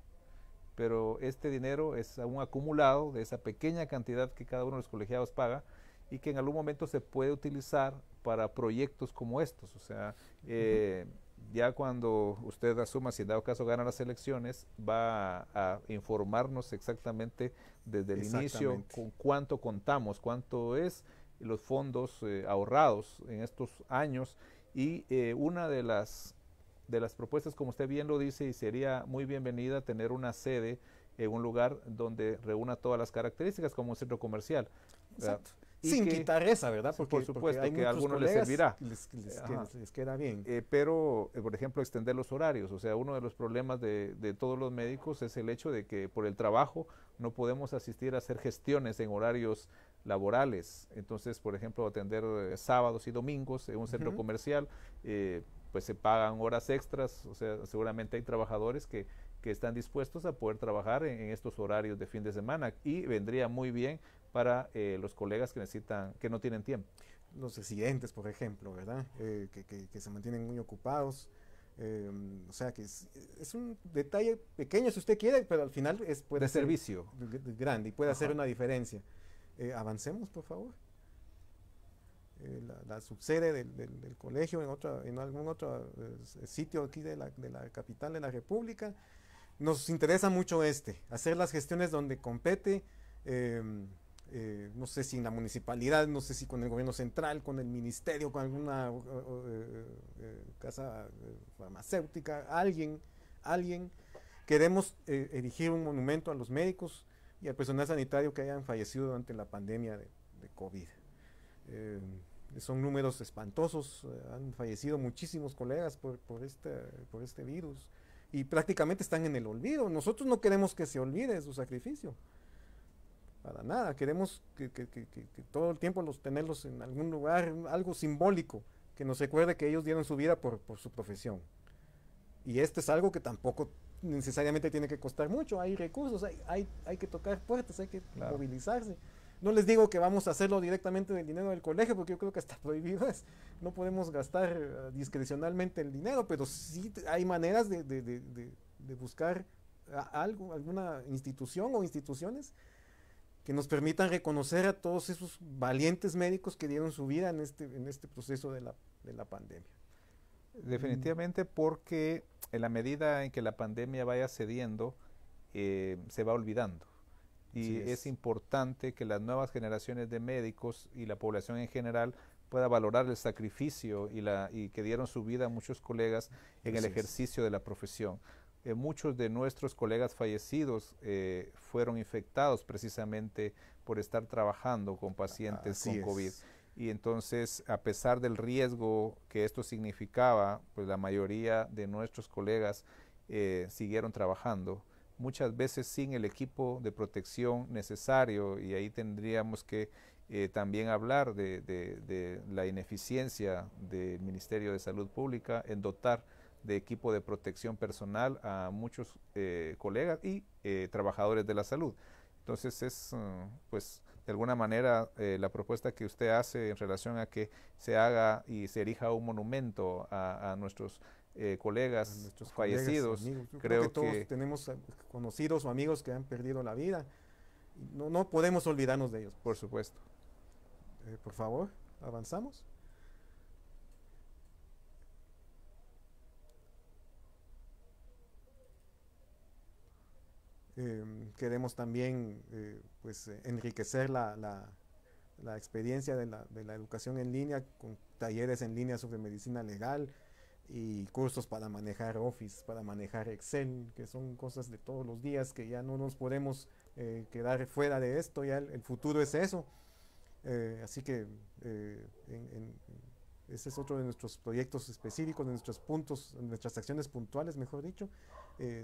pero este dinero es un acumulado de esa pequeña cantidad que cada uno de los colegiados paga y que en algún momento se puede utilizar para proyectos como estos. O sea, ya cuando usted asuma, si en dado caso gana las elecciones, va a informarnos exactamente desde el inicio con cuánto contamos, cuánto es los fondos ahorrados en estos años. Y una de las propuestas, como usted bien lo dice, y sería muy bienvenida tener una sede en un lugar donde reúna todas las características como un centro comercial. Exacto. Sin quitar esa, ¿verdad? Porque, por supuesto, que a algunos les servirá. Les queda bien. Pero, por ejemplo, extender los horarios. O sea, uno de los problemas de todos los médicos es el hecho de que por el trabajo no podemos asistir a hacer gestiones en horarios laborales. Entonces, por ejemplo, atender sábados y domingos en un centro comercial, pues se pagan horas extras. O sea, seguramente hay trabajadores que están dispuestos a poder trabajar en estos horarios de fin de semana y vendría muy bien para los colegas que no tienen tiempo. Los residentes, por ejemplo, ¿verdad? Que se mantienen muy ocupados. O sea que es un detalle pequeño si usted quiere, pero al final puede ser servicio grande y puede hacer una diferencia. Avancemos, por favor. La subsede del colegio en algún otro sitio aquí de la capital de la República. Nos interesa mucho hacer las gestiones donde compete, no sé si en la municipalidad, no sé si con el gobierno central, con el ministerio, con alguna casa farmacéutica, alguien. Queremos erigir un monumento a los médicos y al personal sanitario que hayan fallecido durante la pandemia de COVID. Son números espantosos, han fallecido muchísimos colegas por este virus y prácticamente están en el olvido. Nosotros no queremos que se olvide su sacrificio, para nada. Queremos que todo el tiempo tenerlos en algún lugar, algo simbólico, que nos recuerde que ellos dieron su vida por su profesión. Y esto es algo que tampoco necesariamente tiene que costar mucho, hay recursos, hay que tocar puertas, hay que movilizarse. No les digo que vamos a hacerlo directamente del dinero del colegio, porque yo creo que está prohibido, no podemos gastar discrecionalmente el dinero, pero sí hay maneras de buscar alguna institución o instituciones que nos permitan reconocer a todos esos valientes médicos que dieron su vida en este proceso de la pandemia. Definitivamente, porque en la medida en que la pandemia vaya cediendo, se va olvidando. Y es importante que las nuevas generaciones de médicos y la población en general pueda valorar el sacrificio y que dieron su vida a muchos colegas en el ejercicio de la profesión. Muchos de nuestros colegas fallecidos fueron infectados precisamente por estar trabajando con pacientes con COVID. Y entonces, a pesar del riesgo que esto significaba, pues la mayoría de nuestros colegas siguieron trabajando, muchas veces sin el equipo de protección necesario, y ahí tendríamos que también hablar de la ineficiencia del Ministerio de Salud Pública en dotar de equipo de protección personal a muchos colegas y trabajadores de la salud. Entonces es pues de alguna manera la propuesta que usted hace en relación a que se haga y se erija un monumento a nuestros colegas nuestros fallecidos. colegas, amigos. Yo creo que todos tenemos conocidos o amigos que han perdido la vida. No podemos olvidarnos de ellos. Por supuesto. Por favor, avanzamos. Queremos también pues, enriquecer la experiencia de la educación en línea con talleres en línea sobre medicina legal y cursos para manejar Office, para manejar Excel, que son cosas de todos los días que ya no nos podemos quedar fuera de esto, ya el futuro es eso. Así que ese es otro de nuestros proyectos específicos, de nuestros puntos, nuestras acciones puntuales, mejor dicho.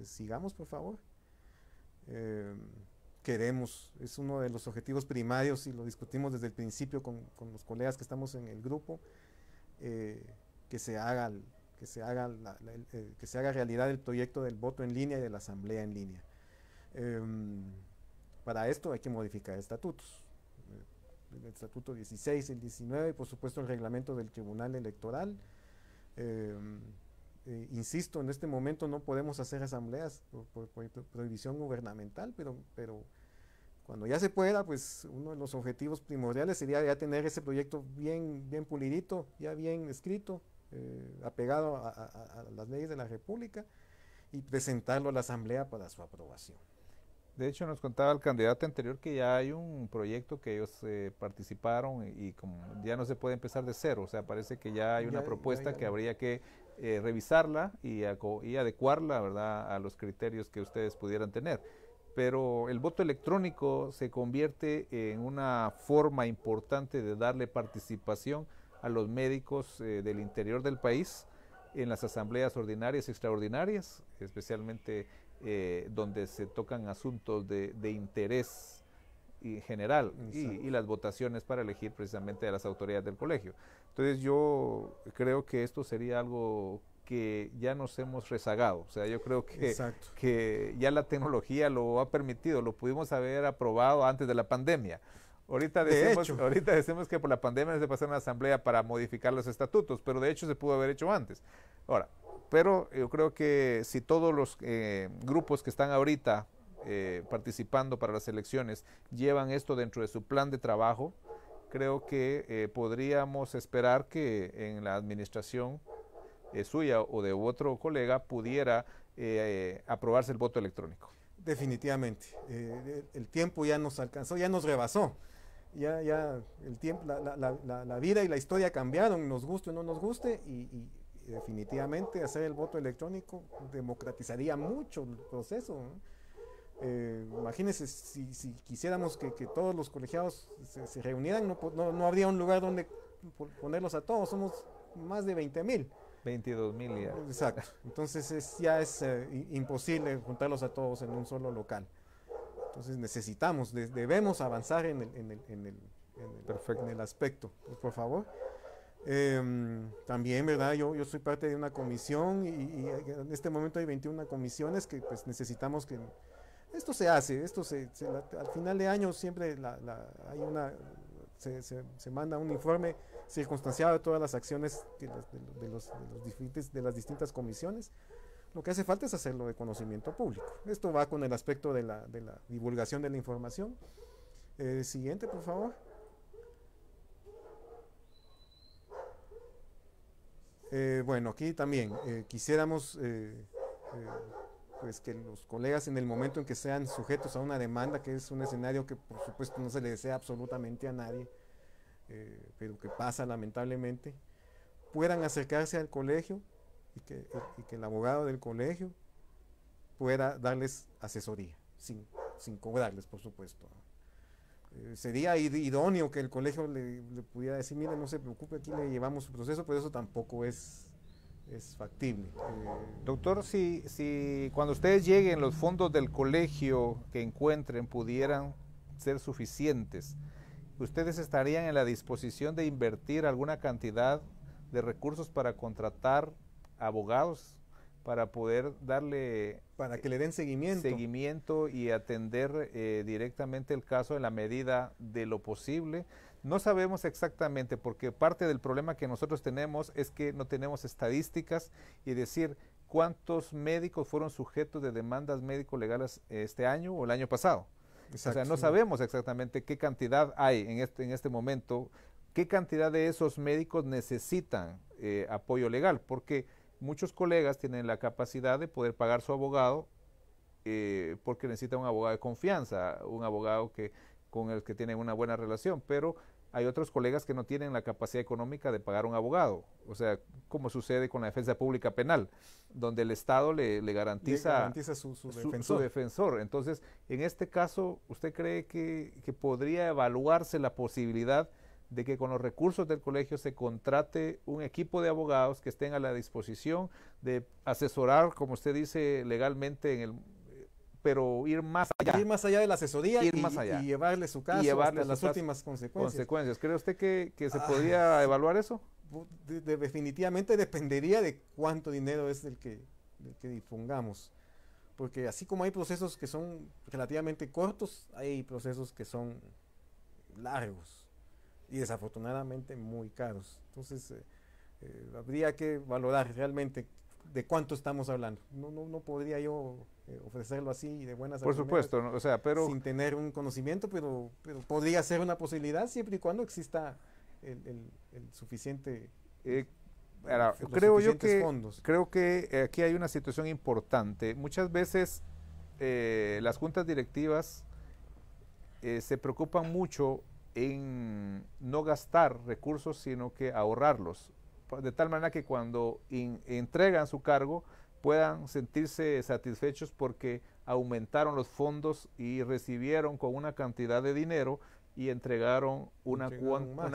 Sigamos, por favor. Queremos, es uno de los objetivos primarios y lo discutimos desde el principio con los colegas que estamos en el grupo, que se haga realidad el proyecto del voto en línea y de la asamblea en línea. Para esto hay que modificar estatutos, el estatuto 16, el 19 y por supuesto el reglamento del Tribunal Electoral. Insisto, en este momento no podemos hacer asambleas por prohibición gubernamental, pero cuando ya se pueda, pues uno de los objetivos primordiales sería ya tener ese proyecto bien pulidito, ya bien escrito, apegado a las leyes de la República y presentarlo a la asamblea para su aprobación. De hecho, nos contaba el candidato anterior que ya hay un proyecto que ellos participaron y como ya no se puede empezar de cero, o sea, parece que ya hay una propuesta que habría que revisarla y adecuarla, ¿verdad?, a los criterios que ustedes pudieran tener. Pero el voto electrónico se convierte en una forma importante de darle participación a los médicos del interior del país en las asambleas ordinarias y extraordinarias, especialmente donde se tocan asuntos de interés general y las votaciones para elegir precisamente a las autoridades del colegio. Entonces yo creo que esto sería algo que ya nos hemos rezagado, o sea, yo creo que ya la tecnología lo ha permitido, lo pudimos haber aprobado antes de la pandemia. Ahorita decimos que por la pandemia se pasó a una asamblea para modificar los estatutos, pero de hecho se pudo haber hecho antes. Ahora, pero yo creo que si todos los grupos que están ahorita participando para las elecciones llevan esto dentro de su plan de trabajo, creo que podríamos esperar que en la administración suya o de otro colega pudiera aprobarse el voto electrónico. Definitivamente. El tiempo ya nos alcanzó, ya nos rebasó. Ya el tiempo, la vida y la historia cambiaron, nos guste o no nos guste, y definitivamente hacer el voto electrónico democratizaría mucho el proceso, ¿no? Imagínense si quisiéramos que todos los colegiados se reunieran, no habría un lugar donde ponerlos a todos, somos más de 20,000. 22,000 ya. Exacto, entonces ya es imposible juntarlos a todos en un solo local. Entonces debemos avanzar en el aspecto, por favor. También, ¿verdad? Yo soy parte de una comisión y en este momento hay 21 comisiones que pues necesitamos que esto se hace, al final de año siempre se manda un informe circunstanciado de todas las acciones de las distintas comisiones. Lo que hace falta es hacerlo de conocimiento público. Esto va con el aspecto de la divulgación de la información. Siguiente, por favor. Bueno, aquí también quisiéramos pues que los colegas en el momento en que sean sujetos a una demanda, que es un escenario que por supuesto no se le desea absolutamente a nadie, pero que pasa lamentablemente, puedan acercarse al colegio y que el abogado del colegio pueda darles asesoría, sin cobrarles, por supuesto. Sería idóneo que el colegio le pudiera decir, mire, no se preocupe, aquí le llevamos su proceso, pero eso tampoco es factible. Doctor, si cuando ustedes lleguen los fondos del colegio que encuentren pudieran ser suficientes, ¿ustedes estarían en la disposición de invertir alguna cantidad de recursos para contratar abogados para poder darle para que le den seguimiento y atender directamente el caso en la medida de lo posible. No sabemos exactamente, porque parte del problema que nosotros tenemos es que no tenemos estadísticas y decir cuántos médicos fueron sujetos de demandas médico-legales este año o el año pasado. Exacto. O sea, no sabemos exactamente qué cantidad hay en este momento, qué cantidad de esos médicos necesitan apoyo legal, porque muchos colegas tienen la capacidad de poder pagar su abogado porque necesita un abogado de confianza, un abogado con el que tienen una buena relación, pero hay otros colegas que no tienen la capacidad económica de pagar un abogado, o sea, como sucede con la defensa pública penal, donde el Estado le garantiza su defensor. Entonces, en este caso, ¿usted cree que podría evaluarse la posibilidad de que con los recursos del colegio se contrate un equipo de abogados que estén a la disposición de asesorar, como usted dice, legalmente pero ir más allá. Ir más allá de la asesoría y llevarle su caso hasta las últimas consecuencias. ¿Cree usted que se podría evaluar eso? Definitivamente dependería de cuánto dinero es el que dispongamos. Porque así como hay procesos que son relativamente cortos, hay procesos que son largos y desafortunadamente muy caros. Entonces, habría que valorar realmente de cuánto estamos hablando. No podría yo ofrecerlo así de buenas a primeras. Por supuesto, ¿no? O sea, pero sin tener un conocimiento, pero podría ser una posibilidad siempre y cuando exista el suficiente fondos. Creo que aquí hay una situación importante. Muchas veces las juntas directivas se preocupan mucho en no gastar recursos, sino que ahorrarlos, de tal manera que cuando entregan su cargo puedan sentirse satisfechos porque aumentaron los fondos y recibieron con una cantidad de dinero y entregaron una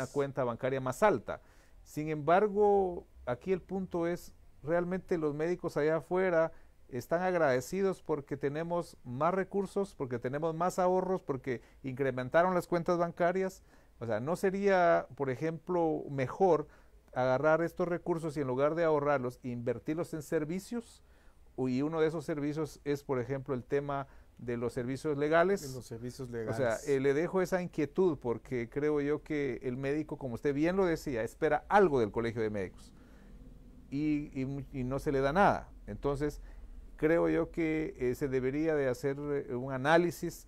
cuenta bancaria más alta. Sin embargo, aquí el punto es, realmente los médicos allá afuera están agradecidos porque tenemos más recursos, porque tenemos más ahorros, porque incrementaron las cuentas bancarias. O sea, ¿no sería, por ejemplo, mejor agarrar estos recursos y en lugar de ahorrarlos, invertirlos en servicios? Y uno de esos servicios es, por ejemplo, el tema de los servicios legales. De los servicios legales. O sea, le dejo esa inquietud porque creo yo que el médico, como usted bien lo decía, espera algo del Colegio de Médicos y no se le da nada. Entonces, creo yo que se debería de hacer un análisis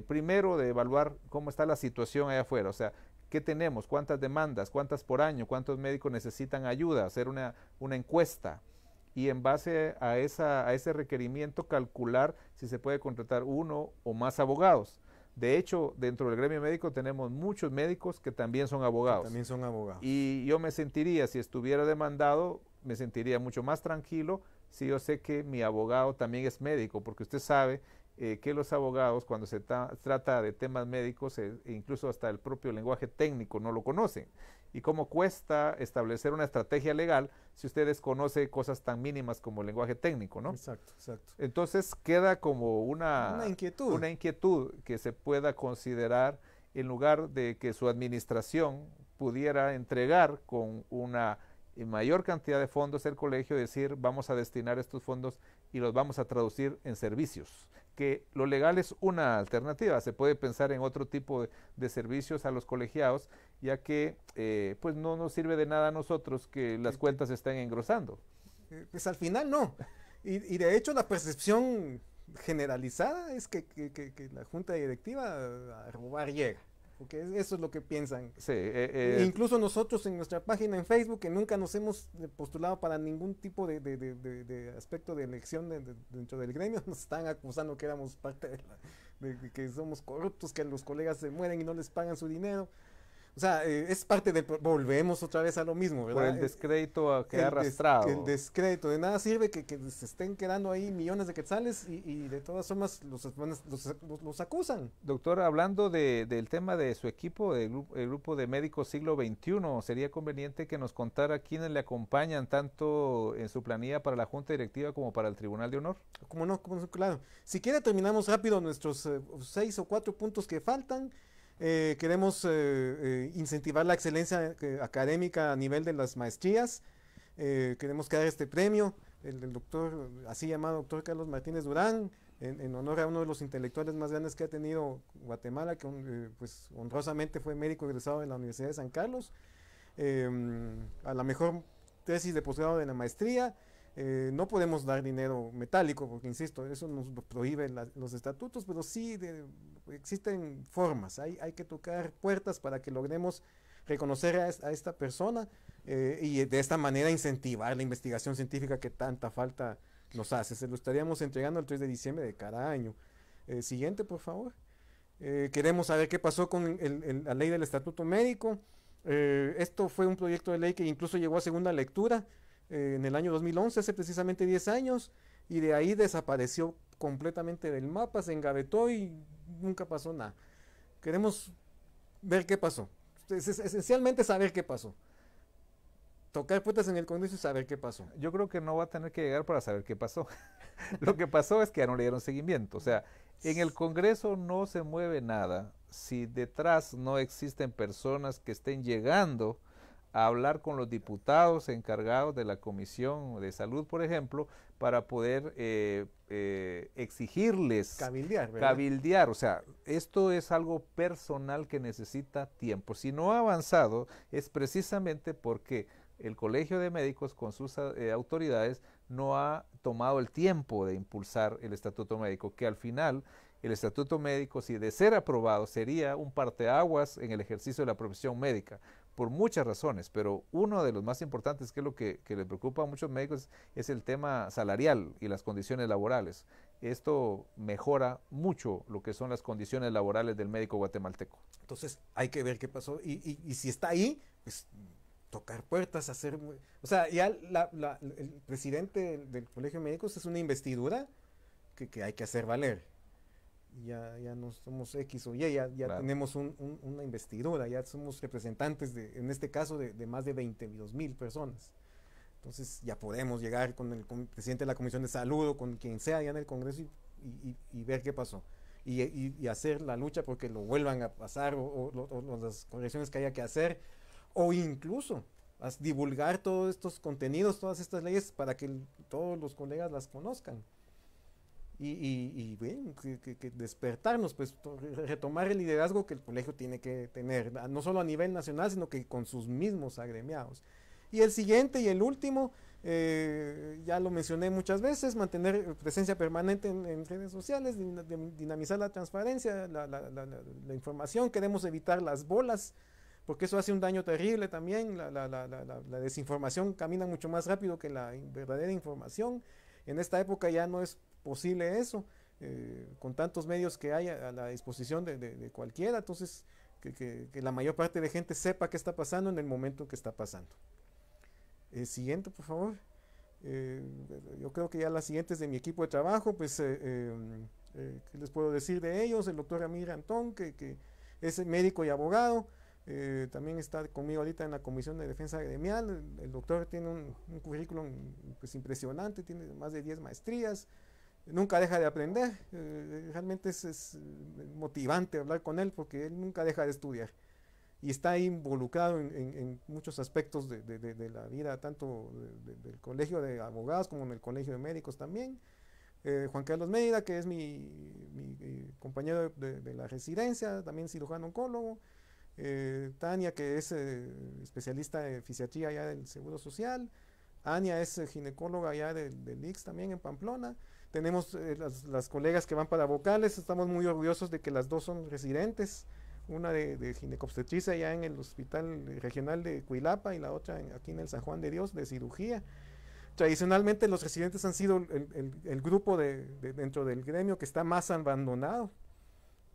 primero de evaluar cómo está la situación allá afuera, o sea, qué tenemos, cuántas demandas, cuántas por año, cuántos médicos necesitan ayuda, hacer una encuesta y en base a ese requerimiento calcular si se puede contratar uno o más abogados. De hecho, dentro del gremio médico tenemos muchos médicos que también son abogados. Y yo me sentiría, si estuviera demandado, me sentiría mucho más tranquilo si yo sé que mi abogado también es médico, porque usted sabe que los abogados, cuando se trata de temas médicos, incluso hasta el propio lenguaje técnico no lo conocen. Y cómo cuesta establecer una estrategia legal si usted desconoce cosas tan mínimas como el lenguaje técnico, ¿no? Exacto, exacto. Entonces queda como una inquietud que se pueda considerar, en lugar de que su administración pudiera entregar con una mayor cantidad de fondos al colegio, decir vamos a destinar estos fondos y los vamos a traducir en servicios, que lo legal es una alternativa. Se puede pensar en otro tipo de servicios a los colegiados, ya que pues no nos sirve de nada a nosotros que las cuentas estén engrosando. Pues al final no, y de hecho la percepción generalizada es que la junta directiva a robar llega. Porque eso es lo que piensan. Sí, incluso nosotros en nuestra página en Facebook, que nunca nos hemos postulado para ningún tipo de aspecto de elección dentro del gremio, nos están acusando que éramos parte de que somos corruptos, que los colegas se mueren y no les pagan su dinero. O sea, es parte del... Volvemos otra vez a lo mismo, ¿verdad? Por el descrédito que ha arrastrado. El descrédito. De nada sirve que se estén quedando ahí millones de quetzales y de todas formas los acusan. Doctor, hablando del tema de su equipo, el grupo de médicos siglo XXI, ¿sería conveniente que nos contara quiénes le acompañan tanto en su planilla para la Junta Directiva como para el Tribunal de Honor? ¿Cómo no? Claro. Si quiere, terminamos rápido nuestros 6 o 4 puntos que faltan. Queremos incentivar la excelencia académica a nivel de las maestrías. Queremos crear este premio el del doctor, así llamado doctor Carlos Martínez Durán, en honor a uno de los intelectuales más grandes que ha tenido Guatemala, que pues honrosamente fue médico egresado de la Universidad de San Carlos, a la mejor tesis de posgrado de la maestría. No podemos dar dinero metálico, porque insisto, eso nos lo prohíben los estatutos, pero sí existen formas, hay que tocar puertas para que logremos reconocer a esta persona y de esta manera incentivar la investigación científica que tanta falta nos hace. Se lo estaríamos entregando el 3 de diciembre de cada año. Siguiente, por favor. Queremos saber qué pasó con la ley del estatuto médico. Esto fue un proyecto de ley que incluso llegó a segunda lectura en el año 2011, hace precisamente 10 años, y de ahí desapareció completamente del mapa, se engavetó y nunca pasó nada. Queremos ver qué pasó. Esencialmente saber qué pasó. Tocar puertas en el Congreso y saber qué pasó. Yo creo que no va a tener que llegar para saber qué pasó. Lo que pasó es que ya no le dieron seguimiento. O sea, en el Congreso no se mueve nada si detrás no existen personas que estén llegando a hablar con los diputados encargados de la Comisión de Salud, por ejemplo, para poder exigirles cabildear, ¿verdad? Cabildear. O sea, esto es algo personal que necesita tiempo. Si no ha avanzado es precisamente porque el Colegio de Médicos con sus autoridades no ha tomado el tiempo de impulsar el Estatuto Médico, que al final el Estatuto Médico, si de ser aprobado, sería un parteaguas en el ejercicio de la profesión médica, por muchas razones, pero uno de los más importantes, que es lo que les preocupa a muchos médicos, es el tema salarial y las condiciones laborales. Esto mejora mucho lo que son las condiciones laborales del médico guatemalteco. Entonces hay que ver qué pasó y si está ahí, pues tocar puertas, hacer... O sea, ya el presidente del Colegio de Médicos es una investidura que hay que hacer valer. Ya no somos X o Y, ya claro, tenemos una investidura, ya somos representantes, en este caso, de más de 22,000 personas. Entonces ya podemos llegar con el presidente de la Comisión de Salud o con quien sea ya en el Congreso y ver qué pasó. Y hacer la lucha porque lo vuelvan a pasar o las correcciones que haya que hacer, o incluso divulgar todos estos contenidos, todas estas leyes para que todos los colegas las conozcan. Y bueno, que despertarnos, pues retomar el liderazgo que el colegio tiene que tener, no solo a nivel nacional, sino que con sus mismos agremiados. Y el siguiente y el último, ya lo mencioné muchas veces, mantener presencia permanente en redes sociales, dinamizar la transparencia, la información. Queremos evitar las bolas, porque eso hace un daño terrible también. La desinformación camina mucho más rápido que la verdadera información. En esta época ya no es posible eso, con tantos medios que hay a la disposición de cualquiera. Entonces que la mayor parte de gente sepa qué está pasando en el momento en que está pasando. Siguiente, por favor. Yo creo que ya las siguientes de mi equipo de trabajo, pues, ¿qué les puedo decir de ellos? El doctor Amir Antón, que es médico y abogado, también está conmigo ahorita en la Comisión de Defensa Gremial. El doctor tiene un currículum pues impresionante, tiene más de 10 maestrías, nunca deja de aprender. Realmente es motivante hablar con él porque él nunca deja de estudiar y está involucrado en muchos aspectos de la vida, tanto del Colegio de Abogados como en el Colegio de Médicos también. Juan Carlos Mérida, que es mi compañero de la residencia, también cirujano oncólogo. Tania, que es especialista de fisiatría ya del Seguro Social. Ania es ginecóloga ya del IX también en Pamplona. Tenemos las colegas que van para vocales, estamos muy orgullosos de que las dos son residentes, una de ginecobstetricia ya en el Hospital Regional de Cuilapa y la otra aquí en el San Juan de Dios de cirugía. Tradicionalmente los residentes han sido el grupo dentro del gremio que está más abandonado.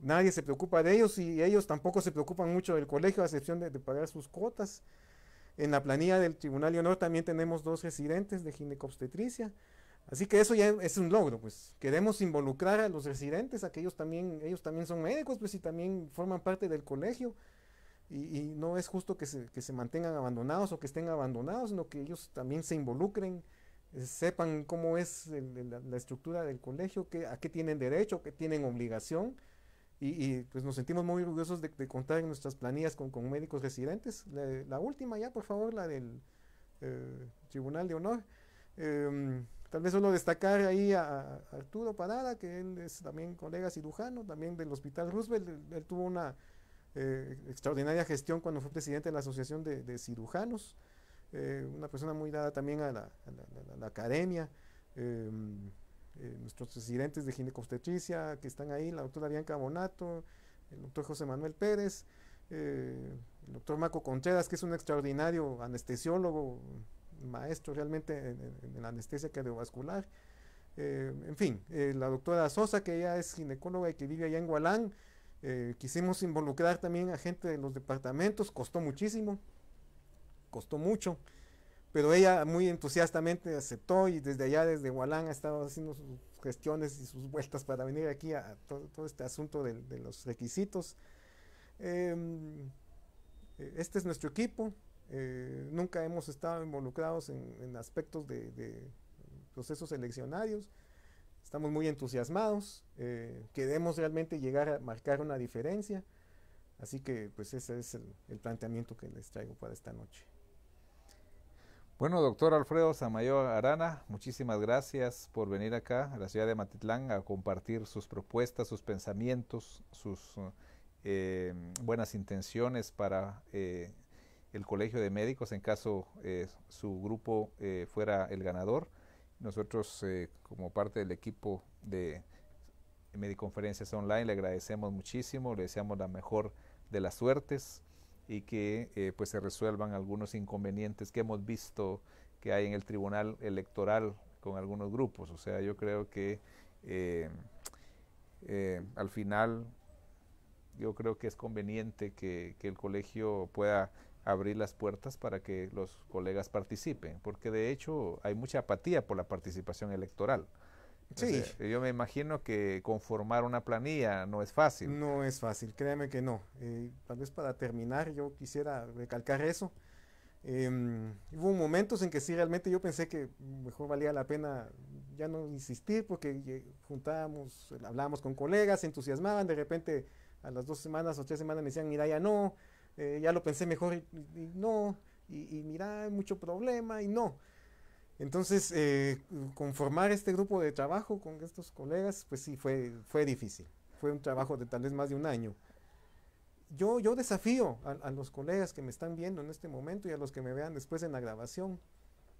Nadie se preocupa de ellos y ellos tampoco se preocupan mucho del colegio, a excepción de pagar sus cuotas. En la planilla del Tribunal de Honor también tenemos 2 residentes de ginecobstetricia. Así que eso ya es un logro, pues. Queremos involucrar a los residentes, a que ellos también son médicos, pues, y también forman parte del colegio. Y no es justo que se mantengan abandonados o que estén abandonados, sino que ellos también se involucren, sepan cómo es la estructura del colegio, a qué tienen derecho, a qué tienen obligación. Y pues nos sentimos muy orgullosos de contar en nuestras planillas con médicos residentes. La última ya, por favor, la del Tribunal de Honor. Tal vez solo destacar ahí a Arturo Parada, que él es también colega cirujano, también del Hospital Roosevelt. Él tuvo una extraordinaria gestión cuando fue presidente de la Asociación de Cirujanos, una persona muy dada también a la academia. Nuestros presidentes de ginecobstetricia que están ahí, la doctora Bianca Bonato, el doctor José Manuel Pérez, el doctor Marco Contreras, que es un extraordinario anestesiólogo, maestro realmente en la anestesia cardiovascular. En fin, la doctora Sosa, que ella es ginecóloga y que vive allá en Gualán. Quisimos involucrar también a gente de los departamentos, costó muchísimo, costó mucho, pero ella muy entusiastamente aceptó y desde allá, desde Gualán, ha estado haciendo sus gestiones y sus vueltas para venir aquí a todo este asunto de los requisitos. Este es nuestro equipo. Nunca hemos estado involucrados en aspectos de procesos eleccionarios. Estamos muy entusiasmados, queremos realmente llegar a marcar una diferencia, así que pues ese es el planteamiento que les traigo para esta noche. Bueno, doctor Alfredo Samayoa Arana, muchísimas gracias por venir acá a la ciudad de Matitlán a compartir sus propuestas, sus pensamientos, sus buenas intenciones para el Colegio de Médicos en caso su grupo fuera el ganador. Nosotros como parte del equipo de Mediconferencias Online le agradecemos muchísimo, le deseamos la mejor de las suertes y que pues se resuelvan algunos inconvenientes que hemos visto que hay en el Tribunal Electoral con algunos grupos. O sea, yo creo que al final yo creo que es conveniente que el colegio pueda abrir las puertas para que los colegas participen, porque de hecho hay mucha apatía por la participación electoral. Sí. O sea, yo me imagino que conformar una planilla no es fácil. No es fácil, créame que no. Tal vez para terminar yo quisiera recalcar eso. Hubo momentos en que sí, realmente yo pensé que mejor valía la pena ya no insistir porque juntábamos, hablábamos con colegas, se entusiasmaban, de repente a las 2 semanas o 3 semanas me decían, mira, ya no, ya lo pensé mejor y no, y mira, hay mucho problema y no. Entonces, conformar este grupo de trabajo con estos colegas, pues sí, fue difícil. Fue un trabajo de tal vez más de un año. Yo desafío a los colegas que me están viendo en este momento y a los que me vean después en la grabación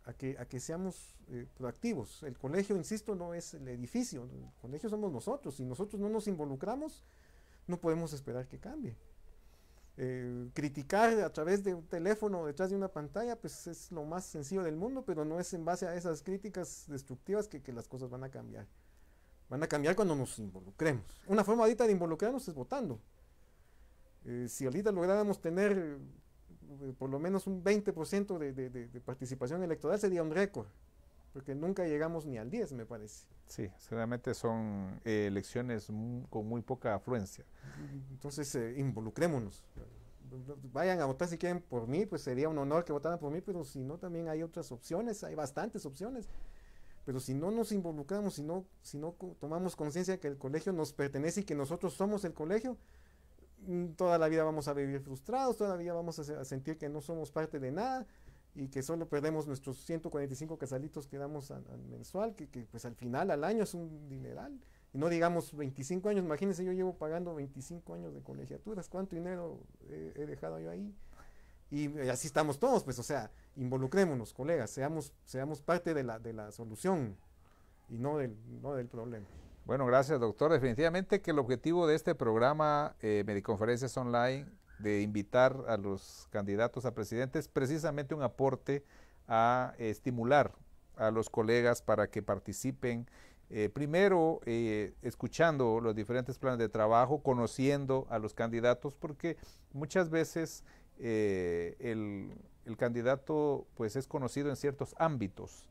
a que seamos proactivos. El colegio, insisto, no es el edificio, el colegio somos nosotros. Si nosotros no nos involucramos, no podemos esperar que cambie. Criticar a través de un teléfono detrás de una pantalla pues es lo más sencillo del mundo, pero no es en base a esas críticas destructivas que las cosas van a cambiar. Van a cambiar cuando nos involucremos. Una forma ahorita de involucrarnos es votando. Si ahorita lográramos tener por lo menos un 20% de participación electoral sería un récord, porque nunca llegamos ni al 10, me parece. Sí, seguramente son elecciones con muy poca afluencia. Entonces, involucrémonos. Vayan a votar si quieren por mí, pues sería un honor que votaran por mí, pero si no, también hay otras opciones, hay bastantes opciones. Pero si no nos involucramos, si no tomamos conciencia que el colegio nos pertenece y que nosotros somos el colegio, toda la vida vamos a vivir frustrados, toda la vida vamos a sentir que no somos parte de nada y que solo perdemos nuestros 145 casalitos que damos al mensual, que pues al final, al año es un dineral. Y no digamos 25 años, imagínense, yo llevo pagando 25 años de colegiaturas, ¿cuánto dinero he dejado yo ahí? Y así estamos todos, pues, o sea, involucrémonos, colegas, seamos parte de la solución y no del problema. Bueno, gracias, doctor. Definitivamente que el objetivo de este programa Mediconferencias Online, de invitar a los candidatos a presidente, es precisamente un aporte a estimular a los colegas para que participen, primero escuchando los diferentes planes de trabajo, conociendo a los candidatos, porque muchas veces el candidato pues es conocido en ciertos ámbitos,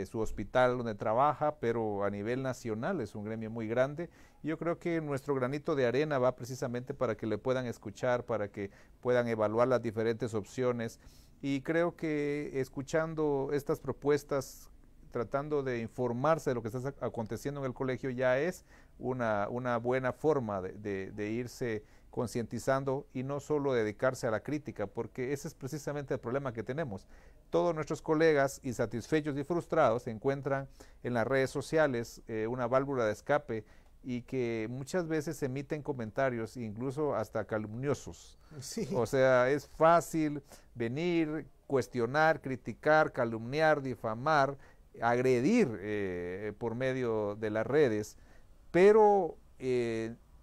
su hospital donde trabaja, pero a nivel nacional es un gremio muy grande. Y yo creo que nuestro granito de arena va precisamente para que le puedan escuchar, para que puedan evaluar las diferentes opciones. Y creo que escuchando estas propuestas, tratando de informarse de lo que está aconteciendo en el colegio, ya es una buena forma de irse concientizando y no solo dedicarse a la crítica, porque ese es precisamente el problema que tenemos. Todos nuestros colegas insatisfechos y frustrados encuentran en las redes sociales una válvula de escape y que muchas veces emiten comentarios incluso hasta calumniosos. Sí. O sea, es fácil venir, cuestionar, criticar, calumniar, difamar, agredir por medio de las redes, pero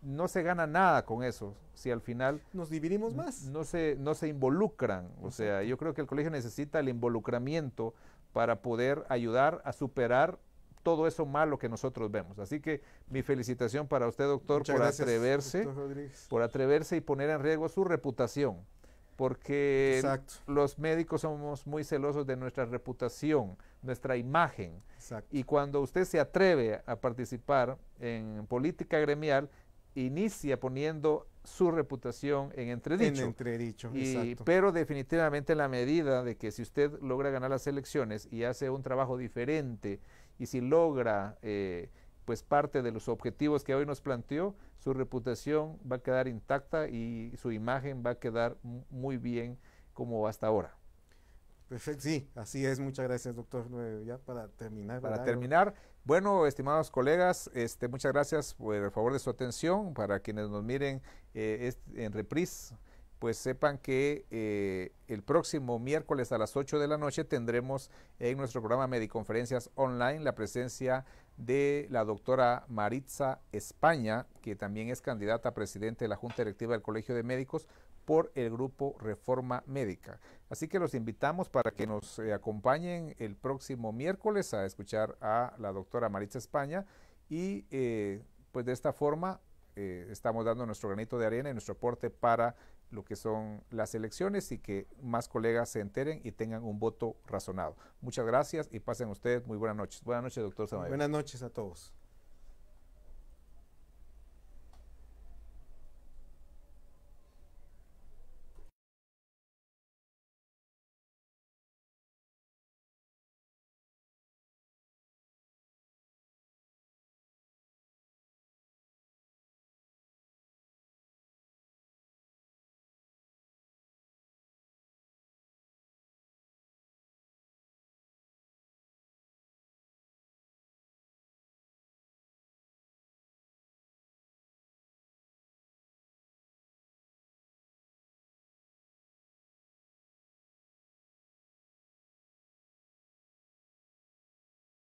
no se gana nada con eso, si al final nos dividimos más. No se involucran. O sea, yo creo que el colegio necesita el involucramiento para poder ayudar a superar todo eso malo que nosotros vemos. Así que mi felicitación para usted, doctor, Muchas por gracias, atreverse, doctor por atreverse y poner en riesgo su reputación, porque Exacto. los médicos somos muy celosos de nuestra reputación, nuestra imagen. Exacto. Y cuando usted se atreve a participar en política gremial, inicia poniendo su reputación en entredicho. En entredicho, exacto. Pero definitivamente en la medida de que si usted logra ganar las elecciones y hace un trabajo diferente y si logra pues parte de los objetivos que hoy nos planteó, su reputación va a quedar intacta y su imagen va a quedar muy bien como hasta ahora. Perfecto, sí, así es. Muchas gracias, doctor. Ya para terminar. Para terminar, bueno, estimados colegas, muchas gracias por el favor de su atención. Para quienes nos miren en reprise, pues sepan que el próximo miércoles a las 8 de la noche tendremos en nuestro programa Mediconferencias Online la presencia de la doctora Maritza España, que también es candidata a presidente de la Junta Directiva del Colegio de Médicos por el grupo Reforma Médica. Así que los invitamos para que nos acompañen el próximo miércoles a escuchar a la doctora Maritza España y pues de esta forma estamos dando nuestro granito de arena y nuestro aporte para lo que son las elecciones y que más colegas se enteren y tengan un voto razonado. Muchas gracias y pasen ustedes muy buenas noches. Buenas noches, doctor Samayo. Buenas noches a todos.